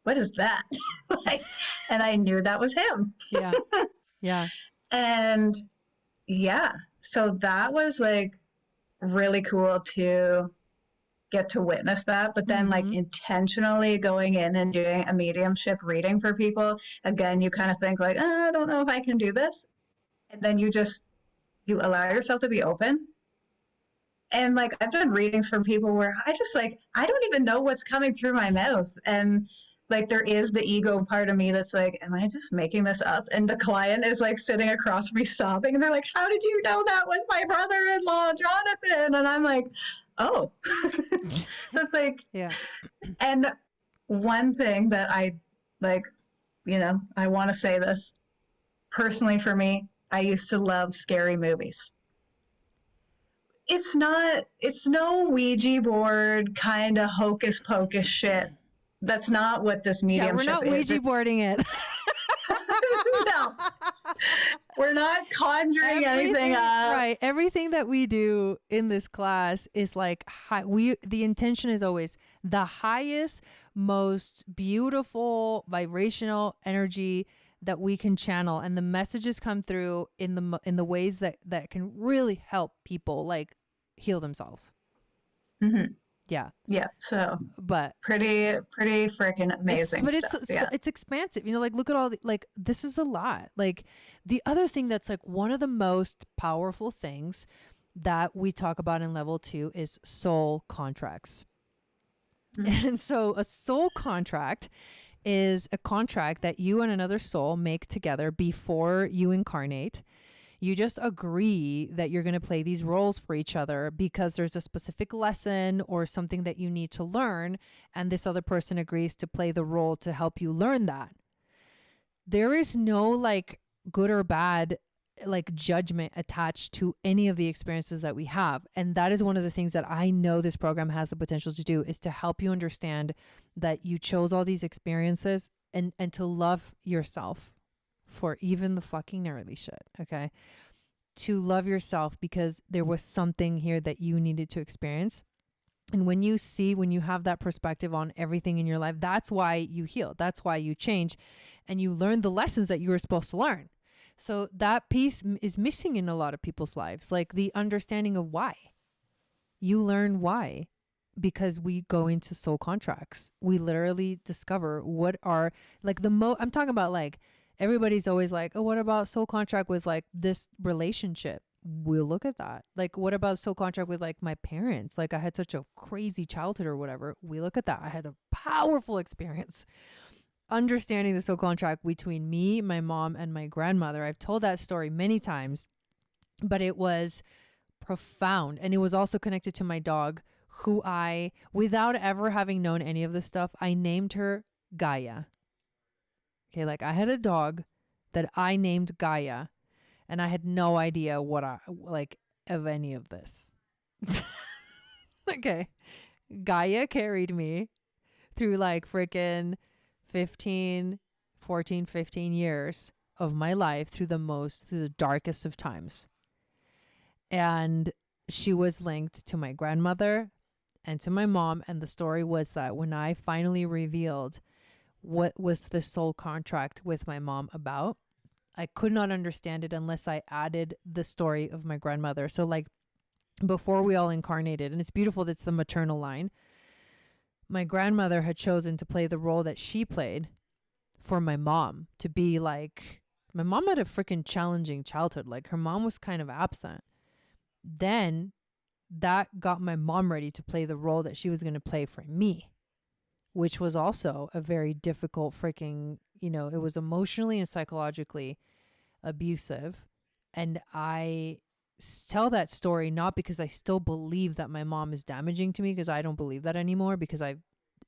what is that? And I knew that was him. Yeah. Yeah. And yeah, so that was like really cool to get to witness that. But then, like, Mm-hmm. intentionally going in and doing a mediumship reading for people, again, you kind of think, like, I don't know if I can do this. And then you allow yourself to be open. And like, I've done readings from people where I just like, I don't even know what's coming through my mouth. And like, there is the ego part of me that's like, am I just making this up? And the client is like sitting across from me sobbing. And they're like, how did you know that was my brother in law, Jonathan? And I'm like, oh. So it's like, Yeah. and one thing that I like, I want to say this personally for me, I used to love scary movies. It's no Ouija board kind of hocus pocus shit. That's not what this Yeah, we're mediumship not is. Ouija boarding it. No, we're not conjuring anything up. Right. Everything that we do in this class is like the intention is always the highest, most beautiful vibrational energy that we can channel, and the messages come through in the ways that can really help people like heal themselves. Mm-hmm. Yeah. Yeah. So But pretty freaking amazing stuff. Yeah. it's expansive, like look at all the, like this is a lot. Like the other thing that's like one of the most powerful things that we talk about in level 2 is soul contracts. Mm-hmm. And so a soul contract is a contract that you and another soul make together before you incarnate. You just agree that you're going to play these roles for each other because there's a specific lesson or something that you need to learn, and this other person agrees to play the role to help you learn that. There is no like good or bad like judgment attached to any of the experiences that we have. And that is one of the things that I know this program has the potential to do, is to help you understand that you chose all these experiences and to love yourself for even the fucking gnarly shit. Okay. To love yourself because there was something here that you needed to experience. And when you have that perspective on everything in your life, that's why you heal. That's why you change and you learn the lessons that you were supposed to learn. So that piece is missing in a lot of people's lives, like the understanding of why. You learn why because we go into soul contracts. We literally discover what are like I'm talking about like everybody's always like, oh, what about soul contract with like this relationship? We'll look at that. Like, what about soul contract with like my parents? Like I had such a crazy childhood or whatever. We look at that. I had a powerful experience understanding the soul contract between me, my mom, and my grandmother. I've told that story many times, but it was profound. And it was also connected to my dog, who I, without ever having known any of this stuff, I named her Gaia. Okay, like I had a dog that I named Gaia, and I had no idea what I like of any of this. Okay. Gaia carried me through like freaking 15 years of my life through the darkest of times. And she was linked to my grandmother and to my mom. And the story was that when I finally revealed what was the soul contract with my mom about, I could not understand it unless I added the story of my grandmother. So like before we all incarnated, and it's beautiful that's the maternal line, my grandmother had chosen to play the role that she played for my mom, to be like, my mom had a freaking challenging childhood. Like her mom was kind of absent. Then that got my mom ready to play the role that she was going to play for me, which was also a very difficult freaking, it was emotionally and psychologically abusive. And I tell that story not because I still believe that my mom is damaging to me, because I don't believe that anymore, because I've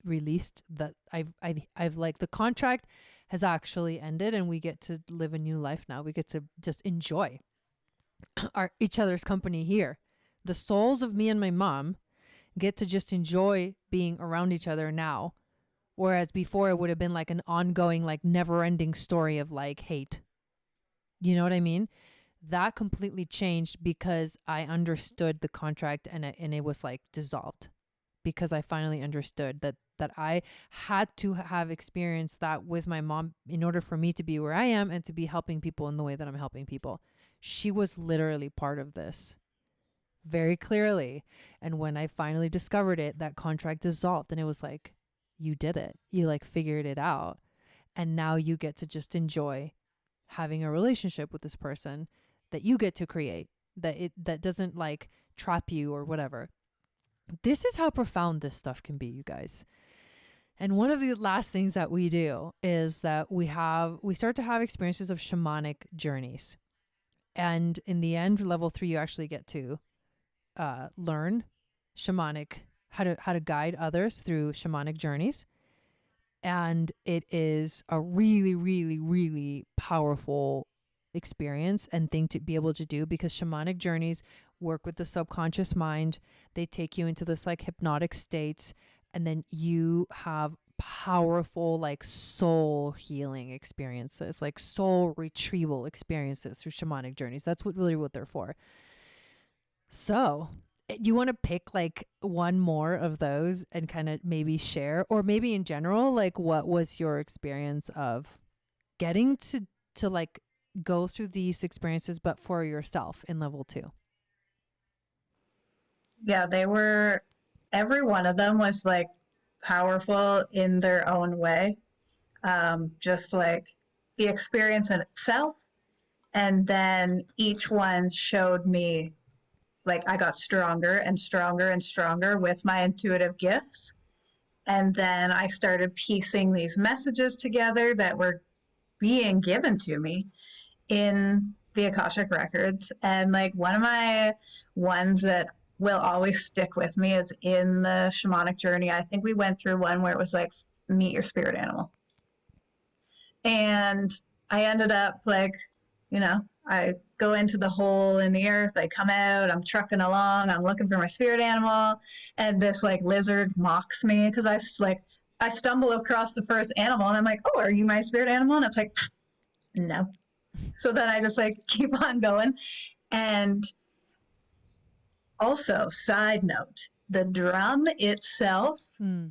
released that. I've like the contract has actually ended and we get to live a new life now. We get to just enjoy each other's company here. The souls of me and my mom get to just enjoy being around each other now. Whereas before it would have been like an ongoing, like never ending story of like hate. You know what I mean? That completely changed because I understood the contract, and it was like dissolved because I finally understood that I had to have experienced that with my mom in order for me to be where I am and to be helping people in the way that I'm helping people. she was literally part of this very clearly. And when I finally discovered it, that contract dissolved, and it was like, you did it. You like figured it out. And now you get to just enjoy having a relationship with this person that you get to create, that doesn't like trap you or whatever. This is how profound this stuff can be, you guys. And one of the last things that we do is that we start to have experiences of shamanic journeys. And in the end, level 3, you actually get to learn how to guide others through shamanic journeys. And it is a really, really, really powerful experience and thing to be able to do, because shamanic journeys work with the subconscious mind. They take you into this like hypnotic state, and then you have powerful like soul healing experiences, like soul retrieval experiences through shamanic journeys. That's what they're for. So you want to pick like one more of those and kind of maybe share, or maybe in general, like what was your experience of getting to like go through these experiences, but for yourself in level 2? Yeah, every one of them was like powerful in their own way. Just like the experience in itself. And then each one showed me, like, I got stronger and stronger and stronger with my intuitive gifts. And then I started piecing these messages together that were being given to me in the Akashic Records. And like one of my ones that will always stick with me is in the shamanic journey. I think we went through one where it was like, meet your spirit animal. And I ended up like, I go into the hole in the earth, I come out, I'm trucking along, I'm looking for my spirit animal, and this like lizard mocks me because I stumble across the first animal and I'm like, oh, are you my spirit animal? And it's like, no. So then I just like keep on going. And also, side note, the drum itself,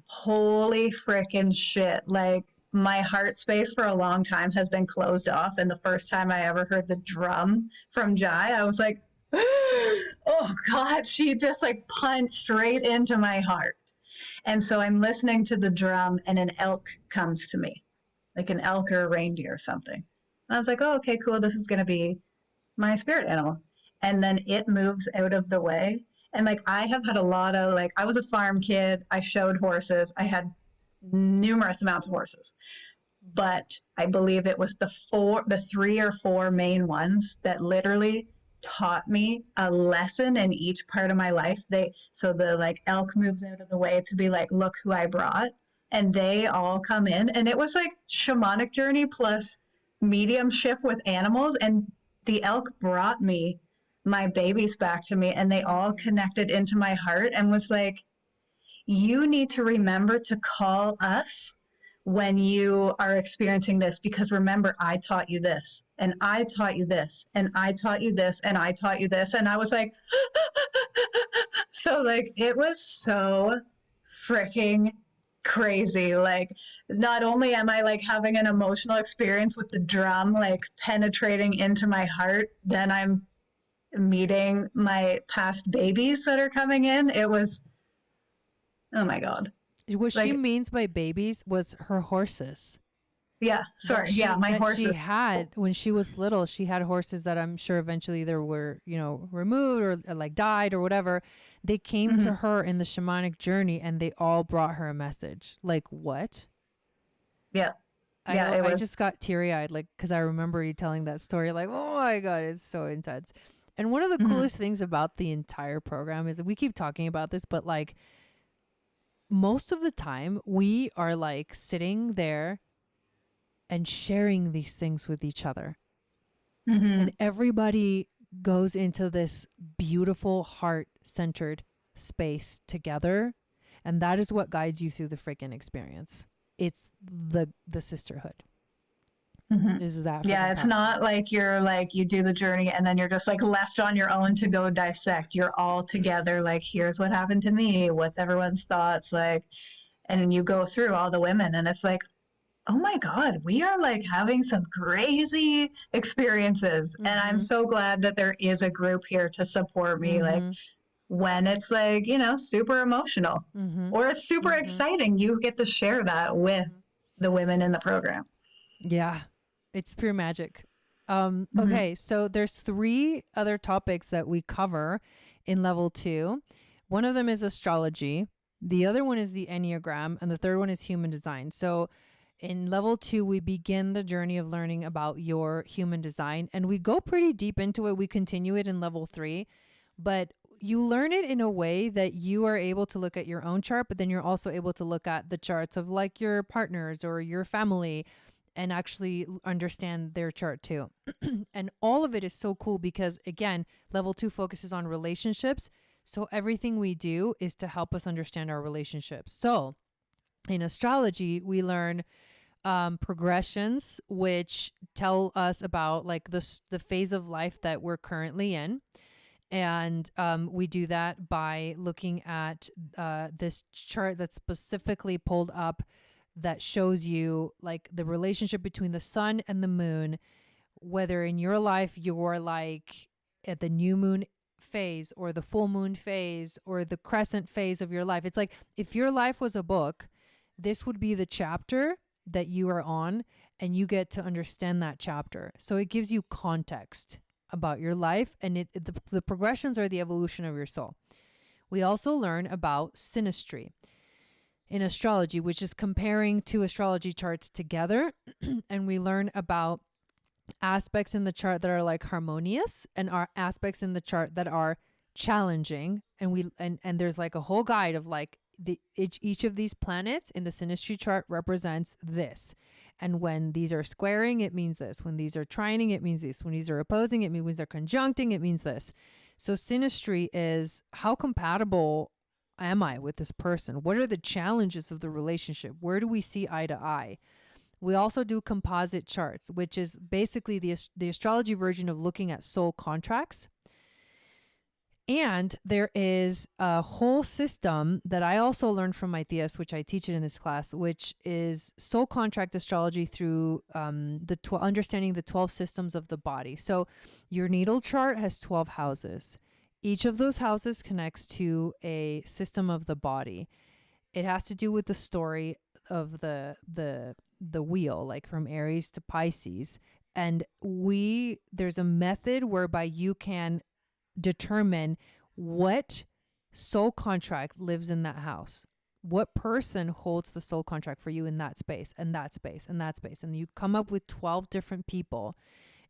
holy freaking shit. Like, my heart space for a long time has been closed off. And the first time I ever heard the drum from Jai, I was like, oh God, she just like punched right into my heart. And so I'm listening to the drum and an elk comes to me, like an elk or a reindeer or something. And I was like, oh, okay, cool. This is going to be my spirit animal. And then it moves out of the way. And like, I have had a lot of like, I was a farm kid. I showed horses. I had numerous amounts of horses, but I believe it was the 3 or 4 main ones that literally taught me a lesson in each part of my life. So the like elk moves out of the way to be like, look who I brought, and they all come in, and it was like shamanic journey plus mediumship with animals, and the elk brought me my babies back to me, and they all connected into my heart and was like, you need to remember to call us when you are experiencing this, because remember, I taught you this, and I taught you this, and I taught you this, and I taught you this. And I was like, so like, it was so freaking crazy. Like, not only am I like having an emotional experience with the drum, like penetrating into my heart, then I'm meeting my past babies that are coming in. It was, oh my God. What she means by babies was her horses. Yeah, sorry. My horses. She had, when she was little, she had horses that I'm sure eventually there were, removed or like died or whatever. They came to her in the shamanic journey and they all brought her a message. Like, what? Yeah. I just got teary eyed, like, because I remember you telling that story. Like, oh my God, it's so intense. And one of the coolest things about the entire program is that we keep talking about this, but like, most of the time we are like sitting there and sharing these things with each other. And everybody goes into this beautiful heart-centered space together. And that is what guides you through the freaking experience. It's the sisterhood. Is that? Yeah, it's not like you do the journey and then you're just like left on your own to go dissect. You're all together, like, here's what happened to me, what's everyone's thoughts, like, and then you go through all the women and it's like, oh my God, we are like having some crazy experiences. And I'm so glad that there is a group here to support me. Like when it's like, super emotional or it's super exciting, you get to share that with the women in the program. Yeah, it's pure magic. Mm-hmm. Okay, so there's 3 other topics that we cover in level 2. One of them is astrology. The other one is the Enneagram, and the third one is human design. So in level 2, we begin the journey of learning about your human design, and we go pretty deep into it. We continue it in level 3, but you learn it in a way that you are able to look at your own chart, but then you're also able to look at the charts of like your partners or your family and actually understand their chart too. And all of it is so cool because, again, level 2 focuses on relationships. So everything we do is to help us understand our relationships. So in astrology, we learn progressions, which tell us about like the phase of life that we're currently in. And we do that by looking at this chart that's specifically pulled up that shows you like the relationship between the sun and the moon, whether in your life you're like at the new moon phase or the full moon phase or the crescent phase of your life. It's like if your life was a book, this would be the chapter that you are on, and you get to understand that chapter. So it gives you context about your life, and the progressions are the evolution of your soul. We also learn about synastry in astrology, which is comparing 2 astrology charts together. And we learn about aspects in the chart that are like harmonious and are aspects in the chart that are challenging. And there's like a whole guide of like each of these planets in the synastry chart represents this. And when these are squaring, it means this. When these are trining, it means this. When these are opposing, it means they're conjuncting, it means this. So synastry is how compatible am I with this person? What are the challenges of the relationship? Where do we see eye to eye? We also do composite charts, which is basically the astrology version of looking at soul contracts. And there is a whole system that I also learned from my tias, which I teach it in this class, which is soul contract astrology through understanding the 12 systems of the body. So your natal chart has 12 houses. Each of those houses connects to a system of the body. It has to do with the story of the wheel, like from Aries to Pisces. And there's a method whereby you can determine what soul contract lives in that house. What person holds the soul contract for you in that space and that space and that space. And you come up with 12 different people.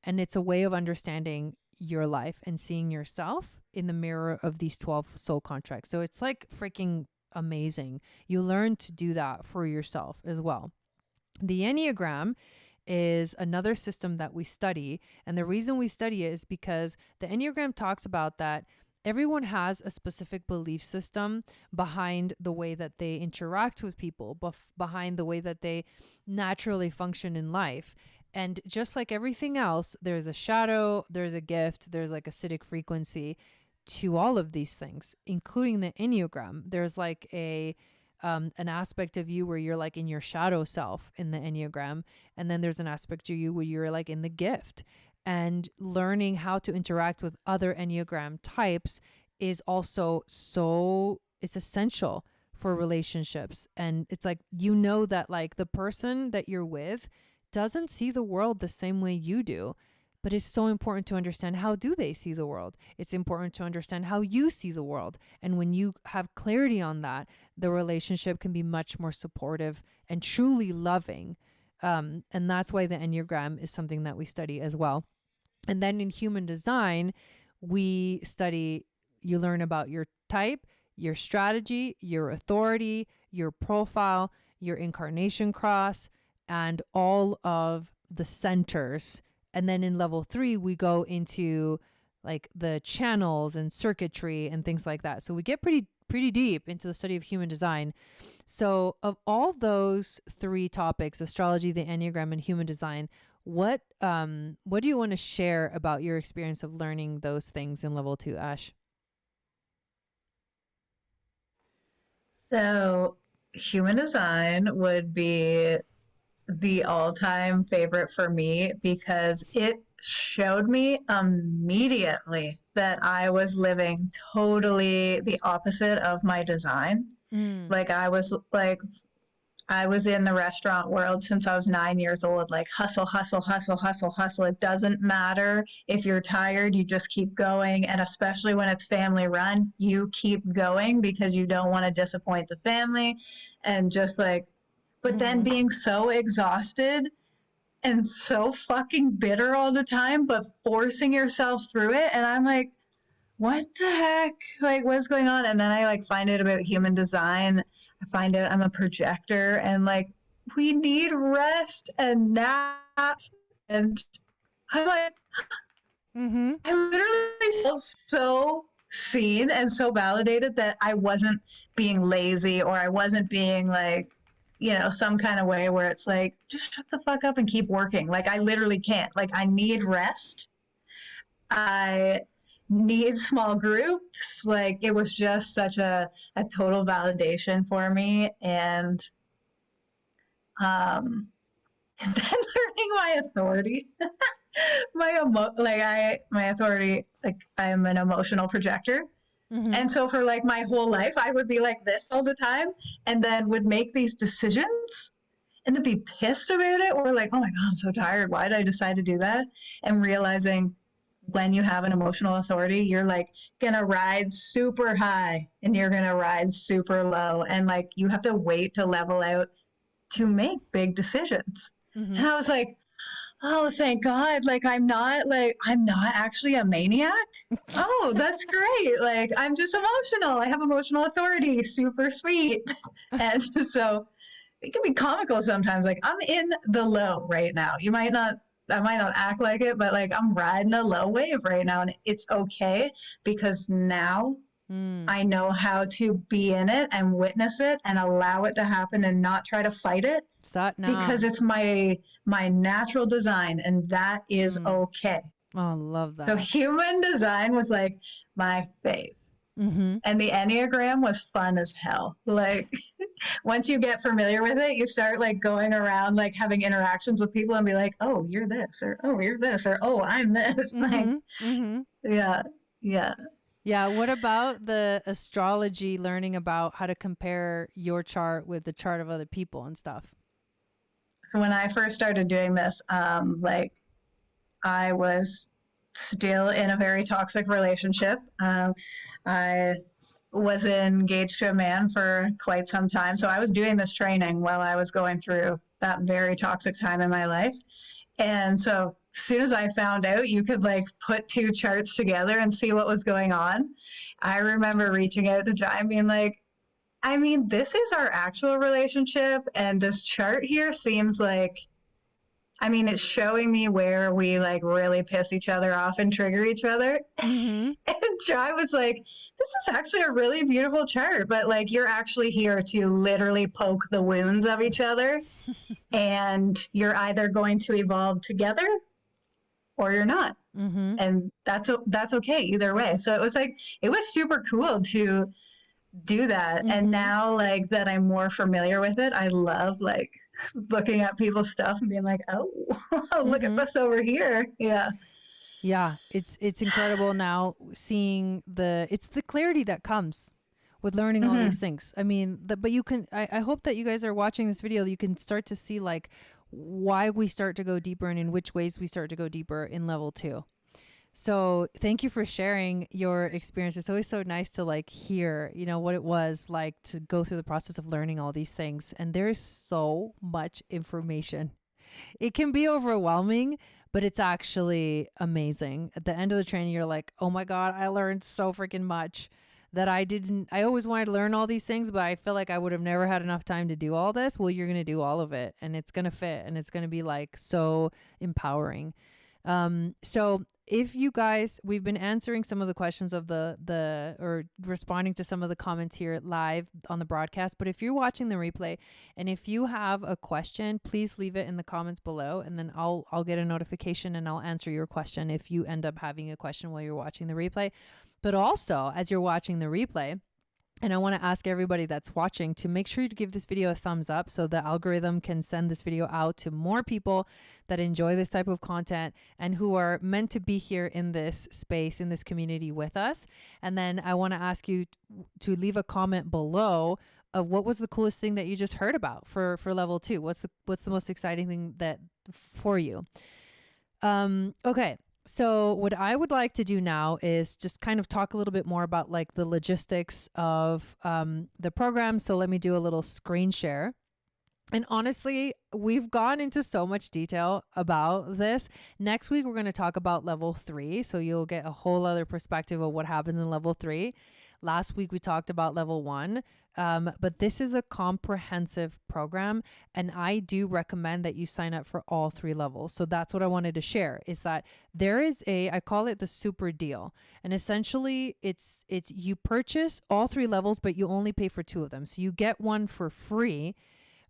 And it's a way of understanding your life and seeing yourself in the mirror of these 12 soul contracts. So it's like freaking amazing. You learn to do that for yourself as well. The Enneagram is another system that we study. And the reason we study it is because the Enneagram talks about that everyone has a specific belief system behind the way that they interact with people, behind the way that they naturally function in life. And just like everything else, there's a shadow, there's a gift, there's like acidic frequency to all of these things, including the Enneagram. There's like an aspect of you where you're like in your shadow self in the Enneagram. And then there's an aspect of you where you're like in the gift. And learning how to interact with other Enneagram types is also it's essential for relationships. And it's like, that like the person that you're with doesn't see the world the same way you do. But it's so important to understand how do they see the world. It's important to understand how you see the world. And when you have clarity on that, the relationship can be much more supportive and truly loving. And that's why the Enneagram is something that we study as well. And then in human design, you learn about your type, your strategy, your authority, your profile, your incarnation cross, and all of the centers. And then in level 3, we go into like the channels and circuitry and things like that. So we get pretty deep into the study of human design. So of all those 3 topics, astrology, the Enneagram, and human design, what do you want to share about your experience of learning those things in level 2, Ash? So human design would be the all-time favorite for me because it showed me immediately that I was living totally the opposite of my design. Mm. Like I was in the restaurant world since I was 9 years old, like hustle, hustle, hustle, hustle, hustle. It doesn't matter if you're tired, you just keep going. And especially when it's family run, you keep going because you don't want to disappoint the family. And just like, but then being so exhausted and so fucking bitter all the time, but forcing yourself through it. And I'm like, what the heck? Like, what's going on? And then I like find out about human design. I find out I'm a projector and like we need rest and naps. And I'm like, I literally feel so seen and so validated that I wasn't being lazy or I wasn't being like, some kind of way where it's like, just shut the fuck up and keep working. Like, I literally can't. Like, I need rest. I need small groups. Like, it was just such a total validation for me. And, and then learning my authority. My authority, like I am an emotional projector. And so for like my whole life, I would be like this all the time and then would make these decisions and then be pissed about it or like, oh my God, I'm so tired. Why did I decide to do that? And realizing when you have an emotional authority, you're like gonna ride super high and you're gonna ride super low. And like you have to wait to level out to make big decisions. And I was like, oh, thank God. Like, I'm not actually a maniac. Oh, that's great. Like, I'm just emotional. I have emotional authority. Super sweet. And so it can be comical sometimes. Like, I'm in the low right now. I might not act like it, but like, I'm riding a low wave right now. And it's okay because now I know how to be in it and witness it and allow it to happen and not try to fight it. Because it's my natural design and that is okay. Oh, I love that. So human design was like my fave. And the Enneagram was fun as hell. Like once you get familiar with it, you start like going around like having interactions with people and be like, oh, you're this, or oh, you're this, or oh, I'm this. Like, yeah. Yeah. What about the astrology, learning about how to compare your chart with the chart of other people and stuff? So when I first started doing this, like I was still in a very toxic relationship. I was engaged to a man for quite some time. So I was doing this training while I was going through that very toxic time in my life. And so as soon as I found out you could like put two charts together and see what was going on, I remember reaching out to Jai and being like, I mean, this is our actual relationship, and this chart here seems like, I mean, it's showing me where we like really piss each other off and trigger each other. And Jai was like, this is actually a really beautiful chart, but like you're actually here to literally poke the wounds of each other. And you're either going to evolve together or you're not. And that's okay either way. So it was super cool to do that. And now like that I'm more familiar with it, I love like looking at people's stuff and being like, oh, look at this over here. Yeah. It's incredible now seeing it's the clarity that comes with learning all these things. I mean, but you can, I hope that you guys are watching this video, you can start to see like why we start to go deeper and in which ways we start to go deeper in level 2. So thank you for sharing your experience. It's always so nice to like hear, what it was like to go through the process of learning all these things. And there's so much information. It can be overwhelming, but it's actually amazing. At the end of the training, you're like, oh my God, I learned so freaking much that I always wanted to learn all these things, but I feel like I would have never had enough time to do all this. Well, you're going to do all of it and it's going to fit and it's going to be like so empowering. So if you guys, we've been answering some of the questions of or responding to some of the comments here live on the broadcast, but if you're watching the replay and if you have a question, please leave it in the comments below and then I'll get a notification and I'll answer your question if you end up having a question while you're watching the replay. But also as you're watching the replay, And I want to ask everybody that's watching to make sure you give this video a thumbs up so the algorithm can send this video out to more people that enjoy this type of content and who are meant to be here in this space, in this community with us. And then I want to ask you to leave a comment below of what was the coolest thing that you just heard about for level 2. What's the most exciting thing that for you? Okay. So what I would like to do now is just kind of talk a little bit more about like the logistics of the program. So let me do a little screen share. And honestly, we've gone into so much detail about this. Next week, we're going to talk about level 3. So you'll get a whole other perspective of what happens in level 3. Last week, we talked about level 1. But this is a comprehensive program, and I do recommend that you sign up for all 3 levels. So that's what I wanted to share, is that there is I call it the super deal. And essentially it's you purchase all 3 levels, but you only pay for 2 of them. So you get one for free.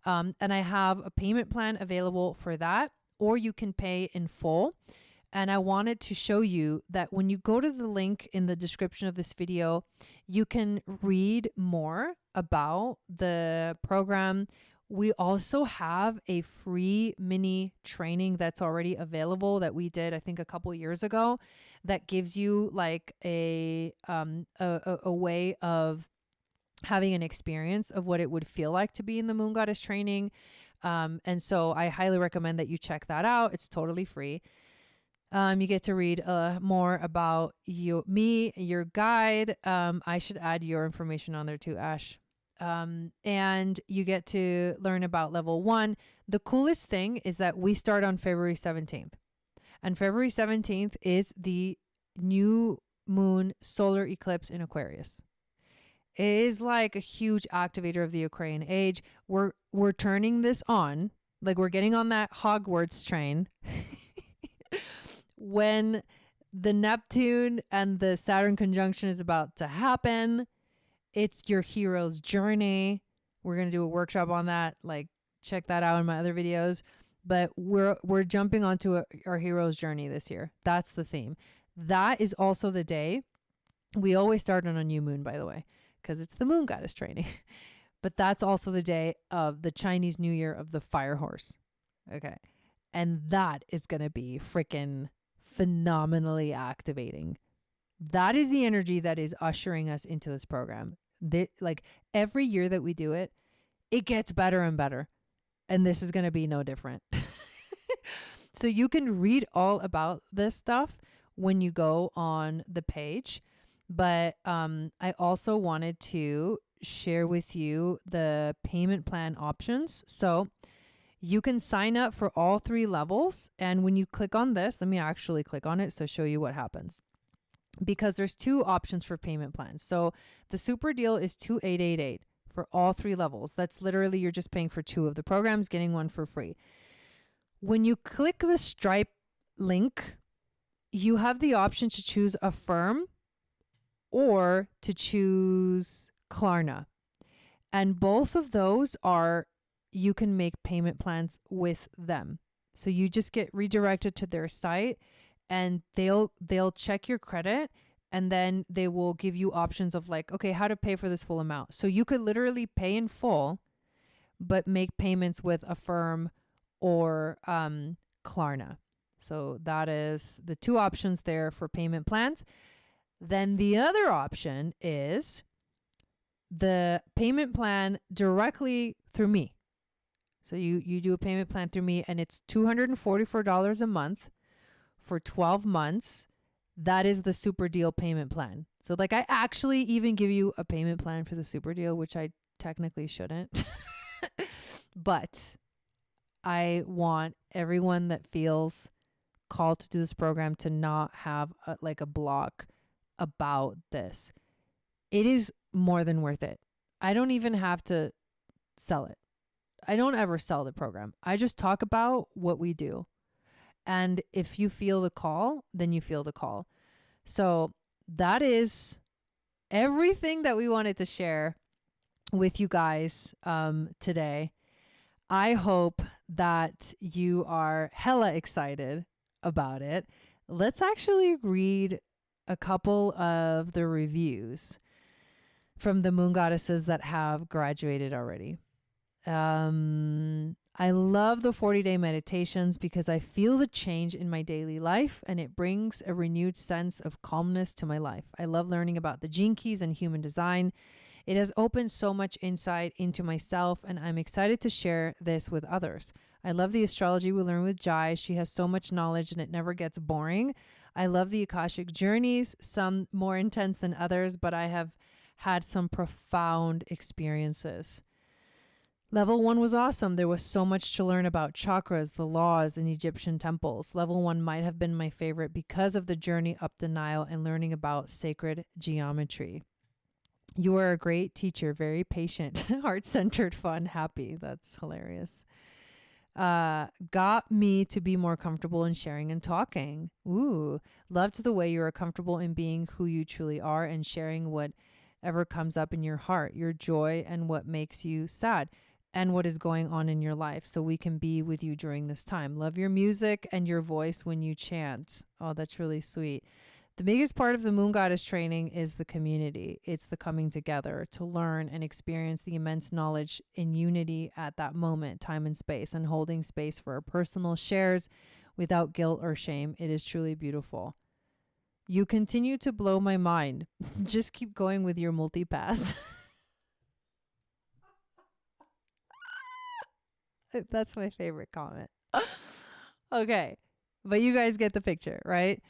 And I have a payment plan available for that, or you can pay in full. And I wanted to show you that when you go to the link in the description of this video, you can read more about the program. We also have a free mini training that's already available that we did, I think, a couple years ago, that gives you like a way of having an experience of what it would feel like to be in the Moon Goddess training. And so I highly recommend that you check that out. It's totally free. You get to read more about me, your guide. I should add your information on there too, Ash. And you get to learn about level 1. The coolest thing is that we start on February 17th. And February 17th is the new moon solar eclipse in Aquarius. It is like a huge activator of the Aquarian age. We're turning this on, like we're getting on that Hogwarts train. When the Neptune and the Saturn conjunction is about to happen. It's your hero's journey. We're going to do a workshop on that. Like, check that out in my other videos. But we're jumping onto our hero's journey this year. That's the theme. That is also the day. We always start on a new moon, by the way, because it's the Moon Goddess training. But that's also the day of the Chinese New Year of the Fire Horse. Okay. And that is going to be freaking phenomenally activating. That is the energy that is ushering us into this program. Like every year that we do it, it gets better and better. And this is going to be no different. So you can read all about this stuff when you go on the page. But I also wanted to share with you the payment plan options. So you can sign up for all 3 levels. And when you click on this, let me actually click on it so show you what happens. Because there's 2 options for payment plans. So the super deal is $2,888 for all 3 levels. That's literally, you're just paying for 2 of the programs, getting one for free. When you click the Stripe link, you have the option to choose Affirm or to choose Klarna. And both of those you can make payment plans with them. So you just get redirected to their site and they'll check your credit, and then they will give you options of like, okay, how to pay for this full amount. So you could literally pay in full, but make payments with Affirm or Klarna. So that is the 2 options there for payment plans. Then the other option is the payment plan directly through me. So you do a payment plan through me, and it's $244 a month for 12 months. That is the super deal payment plan. So like, I actually even give you a payment plan for the super deal, which I technically shouldn't. But I want everyone that feels called to do this program to not have a block about this. It is more than worth it. I don't even have to sell it. I don't ever sell the program. I just talk about what we do. And if you feel the call, then you feel the call. So that is everything that we wanted to share with you guys today. I hope that you are hella excited about it. Let's actually read a couple of the reviews. from the moon goddesses that have graduated already. I love the 40-day meditations because I feel the change in my daily life and it brings a renewed sense of calmness to my life. I love learning about the gene keys and human design. It has opened so much insight into myself and I'm excited to share this with others. I love the astrology we learn with Jai. She has so much knowledge and it never gets boring. I love the Akashic journeys, some more intense than others, but I have had some profound experiences. Level 1 was awesome. There was so much to learn about chakras, the laws, and Egyptian temples. Level 1 might have been my favorite because of the journey up the Nile and learning about sacred geometry. You are a great teacher, very patient, heart-centered, fun, happy. That's hilarious. Got me to be more comfortable in sharing and talking. Ooh, loved the way you are comfortable in being who you truly are and sharing whatever comes up in your heart, your joy, and what makes you sad, and what is going on in your life so we can be with you during this time. Love your music and your voice when you chant. Oh, that's really sweet. The biggest part of the Moon Goddess training is the community. It's the coming together to learn and experience the immense knowledge in unity at that moment, time and space, and holding space for our personal shares without guilt or shame. It is truly beautiful. You continue to blow my mind. Just keep going with your multipass. That's my favorite comment. Okay. But you guys get the picture, right?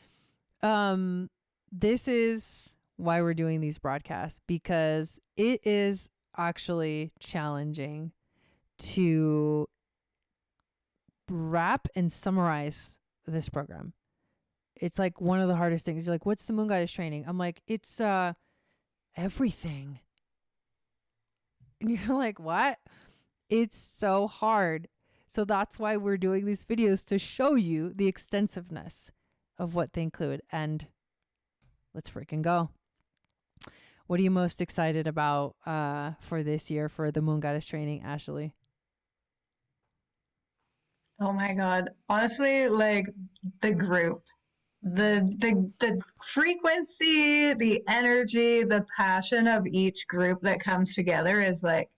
This is why we're doing these broadcasts, because it is actually challenging to wrap and summarize this program. It's like one of the hardest things. You're like, what's the Moon Goddess training? I'm like, it's everything. And you're like, what? It's so hard. So that's why we're doing these videos, to show you the extensiveness of what they include. And let's freaking go. What are you most excited about for this year for the Moon Goddess training, Ashley? Oh my God. Honestly, like the group, the frequency, the energy, the passion of each group that comes together is like,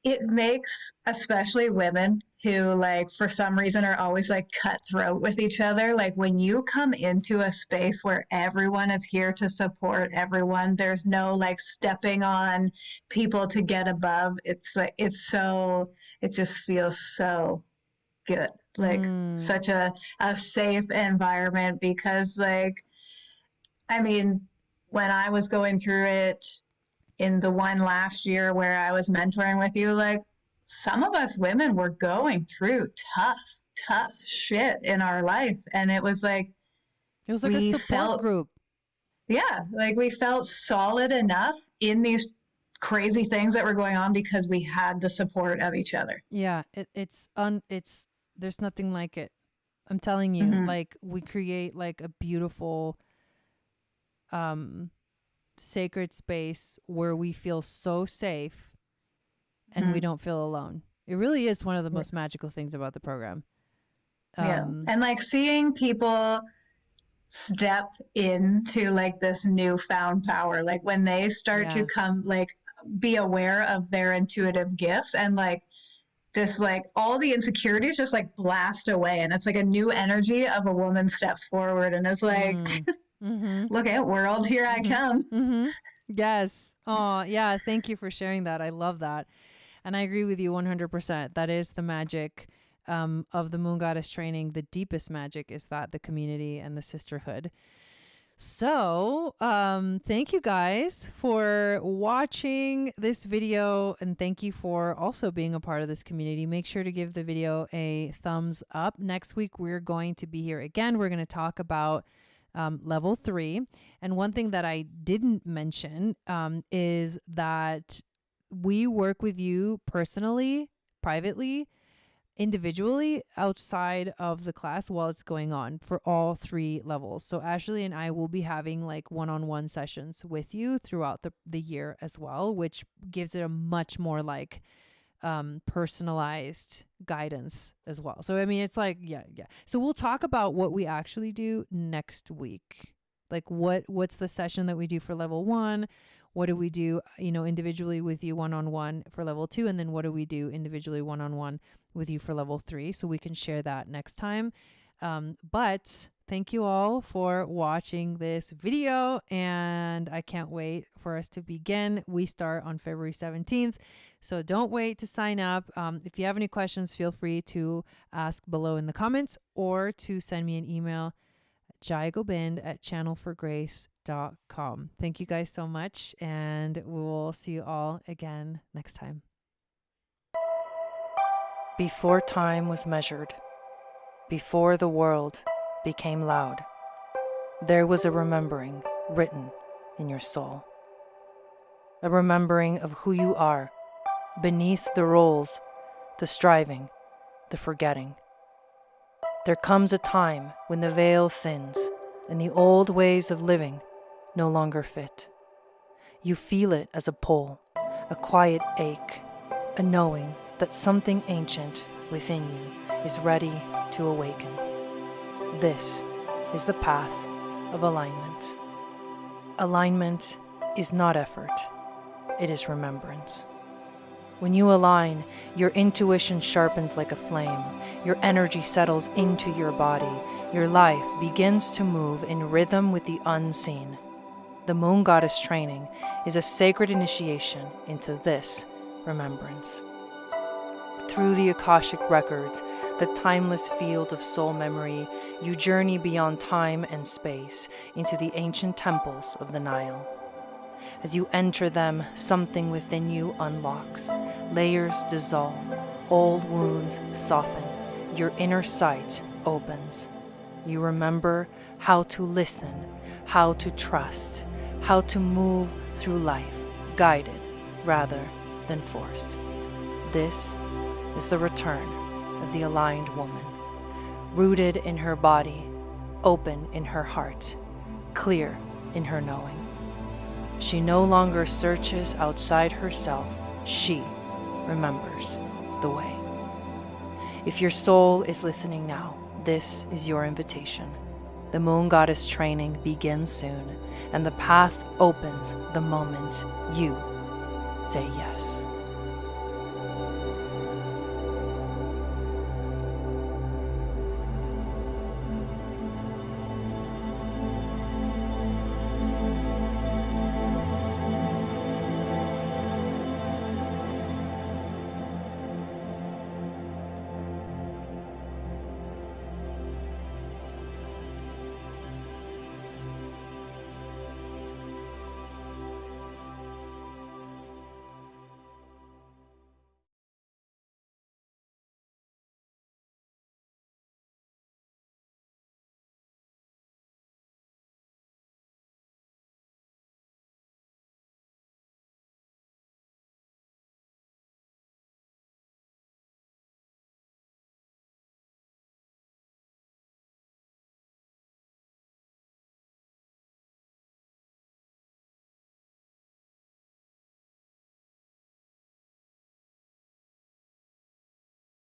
it makes especially women who like for some reason are always like cutthroat with each other. Like when you come into a space where everyone is here to support everyone, there's no like stepping on people to get above. It's like, it just feels so good. Like such a safe environment, because like, I mean, when I was going through it, in the one last year where I was mentoring with you, like some of us women were going through tough shit in our life. And it was like a support group. Yeah. Like we felt solid enough in these crazy things that were going on because we had the support of each other. Yeah. It's there's nothing like it. I'm telling you, like we create like a beautiful, sacred space where we feel so safe and we don't feel alone. It really is one of the most magical things about the program. Yeah. And like seeing people step into like this newfound power, like when they start to come, like be aware of their intuitive gifts, and like this, like all the insecurities just like blast away, and it's like a new energy of a woman steps forward and is like, look at world, here I come. Yes. Oh, yeah. Thank you for sharing that. I love that. And I agree with you 100%. That is the magic of the Moon Goddess training. The deepest magic is that the community and the sisterhood. So thank you guys for watching this video, and thank you for also being a part of this community. Make sure to give the video a thumbs up. Next week, we're going to be here again. We're going to talk about level 3. And one thing that I didn't mention is that we work with you personally, privately, individually, outside of the class while it's going on for all 3 levels. So Ashley and I will be having like one-on-one sessions with you throughout the year as well, which gives it a much more like personalized guidance as well. So I mean, it's like yeah. So we'll talk about what we actually do next week. Like what's the session that we do for level 1? what do we do, individually with you one-on-one for level 2, and then what do we do individually one-on-one with you for level 3. So we can share that next time. But thank you all for watching this video, and I can't wait for us to begin. We start on February 17th. So don't wait to sign up. If you have any questions, feel free to ask below in the comments or to send me an email, jaigobind@channelforgrace.com. Thank you guys so much, and we will see you all again next time. Before time was measured, before the world became loud, there was a remembering written in your soul. A remembering of who you are beneath the roles, the striving, the forgetting. There comes a time when the veil thins and the old ways of living no longer fit. You feel it as a pull, a quiet ache, a knowing that something ancient within you is ready to awaken. This is the path of alignment. Alignment is not effort, it is remembrance. When you align, your intuition sharpens like a flame, your energy settles into your body, your life begins to move in rhythm with the unseen. The Moon Goddess training is a sacred initiation into this remembrance. Through the Akashic Records, the timeless field of soul memory, you journey beyond time and space into the ancient temples of the Nile. As you enter them, something within you unlocks. Layers dissolve, old wounds soften, your inner sight opens. You remember how to listen, how to trust, how to move through life, guided rather than forced. This is the return of the aligned woman, rooted in her body, open in her heart, clear in her knowing. She no longer searches outside herself, she remembers the way. If your soul is listening now, this is your invitation. The Moon Goddess training begins soon, and the path opens the moment you say yes.